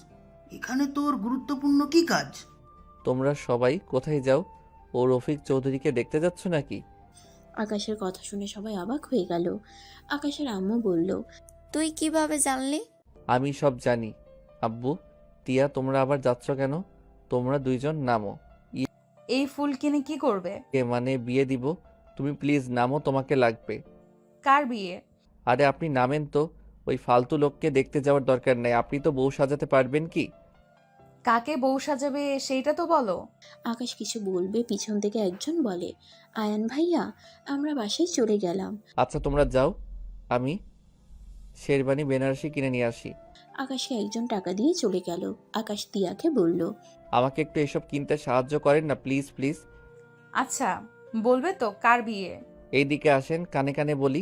এখানে তোর গুরুত্বপূর্ণ কি কাজ? তোমরা সবাই কোথায় যাও? ও রফিক চৌধুরীকে দেখতে যাচ্ছ নাকি? আকাশের কথা শুনে সবাই অবাক হয়ে গেল। আকাশের আম্মু বলল। তুই কিভাবে জানলি? আমি সব জানি। আব্বু, তিয়া, তোমরা আবার যাচ্ছ কেন? তোমরা দুইজন নামো। এই ফুল কিনে কি করবে? মানে বিয়ে দিব। তুমি প্লিজ নামো, তোমাকে লাগবে। কার বিয়ে? আরে আপনি নামেন তো। ওই ফালতু লোককে দেখতে যাওয়ার দরকার নেই। আপনি তো বউ সাজাতে পারবেন কি? কাকে বউ সাজাবে সেইটা তো বলো। আকাশ কিছু বলবে, পিছন থেকে একজন বলে। আয়ান ভাইয়া, আমরা বাসায় চলে গেলাম। আচ্ছা তোমরা যাও, আমি শেরবানি বেনারসি কিনে নিয়ে আসি। আকাশকে একজন টাকা দিয়ে চলে গেল। আকাশ তিয়াকে বলল। আমাকে একটু এসব কিনতে সাহায্য করেন না প্লিজ প্লিজ। আচ্ছা বলবে তো কার বিয়ে? এইদিকে আসেন, কানে কানে বলি।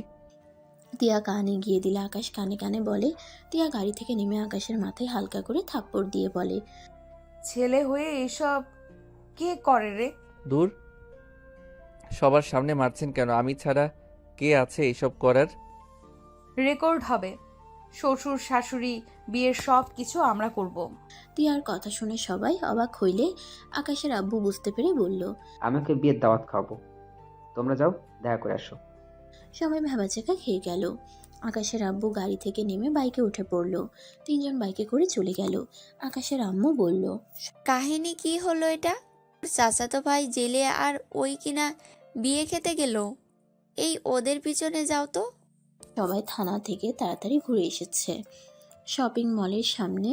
তিয়া কানে গিয়ে দিলে আকাশ কানে কানে বলে। তিয়া গাড়ি থেকে নেমে আকাশের মাথায় হালকা করে থাপ্পড় দিয়ে বলে। ছেলে হয়ে এসব কে করে রে? দূর, সবার সামনে মারছেন কেন? আমি ছাড়া কে আছে এসব করার? রেকর্ড হবে। শ্বশুর শাশুড়ি বিয়ের সব কিছু আমরা করব। তিয়ার কথা শুনে সবাই অবাক হইলে আকাশের আব্বু বুঝতে পেরে বলল। আমাকে বিয়ের দাওয়াত খাওয়াবো। তোমরা যাও, দেখা করে আসো। সবাই ভেবাচাকা খেয়ে গেল। আকাশের আব্বু গাড়ি থেকে নেমে বাইকে উঠে পড়ল। তিনজন বাইকে করে চলে গেল। আকাশের আম্মু বলল। কাহিনী কি হলো এটা? ওর চাচাতো ভাই জেলে আর ওই কিনা বিয়ে খেতে গেল। এই ওদের পিছনে যাও তো। সবাই থানা থেকে তাড়াতাড়ি ঘুরে এসেছে। শপিং মলের সামনে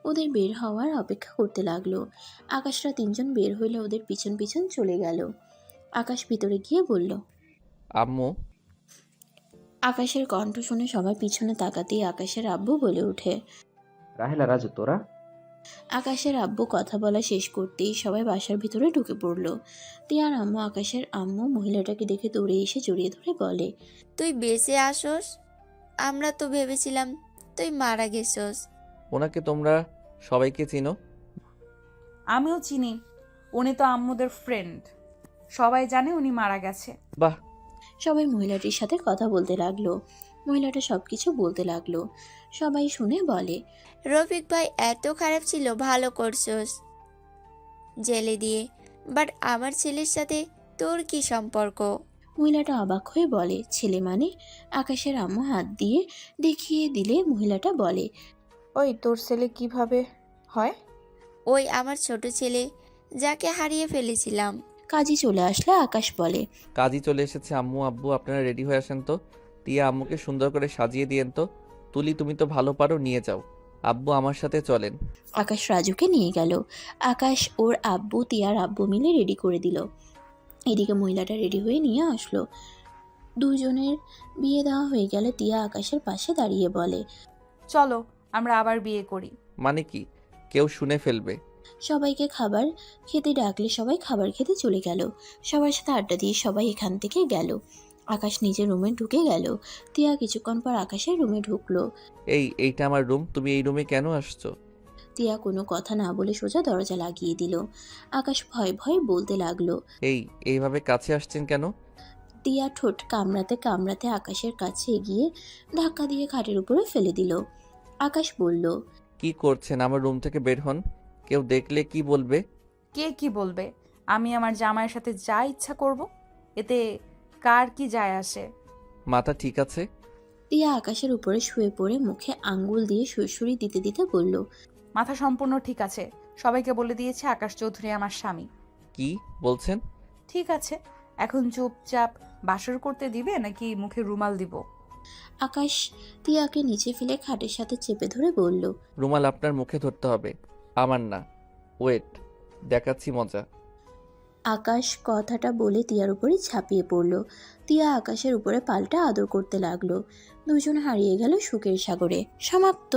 ওদের বের হওয়ার অপেক্ষা করতে লাগলো। আকাশরা তিনজন বের হইলে ওদের পিছন পিছন চলে গেল। আকাশ ভিতরে গিয়ে বলল। আম্মু। আকাশের কণ্ঠ শুনে সবাই পিছনে তাকাতেই আকাশের আব্বু বলে ওঠে। রাহেলা, রাজু, তোরা? আকাশের আব্বু কথা বলা শেষ করতেই সবাই বাসার ভিতরে ঢুকে পড়ল। তিয়ার আম্মু আকাশের আম্মু মহিলাটাকে দেখে দৌড়ে এসে জড়িয়ে ধরে বলে। তুই বেঁচে আসোস? আমরা তো ভেবেছিলাম তুই মারা গেছোস। ওনাকে তোমরা সবাইকে চিনো? আমিও চিনি। উনি তো আম্মুদের ফ্রেন্ড। সবাই জানে উনি মারা গেছে। বাহ। সবাই মহিলাটির সাথে কথা বলতে লাগলো। মহিলাটা সবকিছু বলতে লাগলো। সবাই শুনে বলে। রফিক ভাই এত খারাপ ছিল, ভালো করছোস জেলে দিয়ে। বাট আমার ছেলের সাথে তোর কি সম্পর্ক? মহিলাটা অবাক হয়ে বলে। ছেলে মানে? আকাশের আম্মু হাত দিয়ে দেখিয়ে দিলে মহিলাটা বলে। ওই তোর ছেলে কিভাবে হয়? ওই আমার ছোট ছেলে, যাকে হারিয়ে ফেলেছিলাম। কাজী চলে আসলে আকাশ বলে। কাজী চলে এসেছে। আম্মু আব্বু আপনারা রেডি হয়ে আসেন তো। টিয়া আম্মুকে সুন্দর করে সাজিয়ে দিয়েন তো। তুলি তুমি তো ভালো পারো, নিয়ে যাও। আব্বু আমার সাথে চলেন। আকাশ রাজুকে নিয়ে গেল। আকাশ ওর আব্বু তিয়ার আব্বু মিলে রেডি করে দিল। এদিকে মহিলাটা রেডি হয়ে নিয়ে আসলো। দুজনের বিয়ে দেওয়া হয়ে গেলে তিয়া আকাশের পাশে দাঁড়িয়ে বলে। চলো আমরা আবার বিয়ে করি। মানে কি? কেউ শুনে ফেলবে। সবাইকে খাবার খেতে ডাকলে সবাই খাবার খেতে চলে গেল। সবার সাথে আড্ডা দিয়ে সবাই এখান থেকে গেল। আকাশ নিজের রুমে ঢুকে গেল। তিয়া কিছুক্ষণ পর আকাশের রুমে ঢুকলো। এইটা আমার রুম, তুমি এই রুমে কেন আসছো? তিয়া কোনো কথা না বলে সোজা দরজা লাগিয়ে দিল। আকাশ ভয় ভয় বলতে লাগলো। এইভাবে কাছে আসছেন কেন? তিয়া ঠোঁট কামড়াতে কামড়াতে আকাশের কাছে এগিয়ে ধাক্কা দিয়ে খাটের উপরে ফেলে দিল। আকাশ বলল। কি করছেন? আমার রুম থেকে বের হন। কেউ দেখলে কি বলবে? কে কি বলবে? আমি আমার জামাইয়ের সাথে যা ইচ্ছা করব, এতে কার কি যায় আসে? মাথা ঠিক আছে? তিয়া আকাশের উপরে শুয়ে পড়ে মুখে আঙ্গুল দিয়ে সুরসুরি দিতে দিতে বলল। মাথা সম্পূর্ণ ঠিক আছে। সবাইকে বলে দিয়েছে আকাশ চৌধুরী আমার স্বামী। কি বলছেন? ঠিক আছে, এখন চুপচাপ বাসর করতে দিবে নাকি মুখে রুমাল দিব? আকাশ তিয়াকে নিচে ফেলে খাটের সাথে চেপে ধরে বলল, রুমাল আপনার মুখে ধরতে হবে, আমার না। ওয়েট, দেখাচ্ছি মজা। আকাশ কথাটা বলে তিয়ার উপরে ঝাঁপিয়ে পড়ল। তিয়া আকাশের উপরে পাল্টা আদর করতে লাগলো। দুজন হারিয়ে গেল সুখের সাগরে। সমাপ্ত।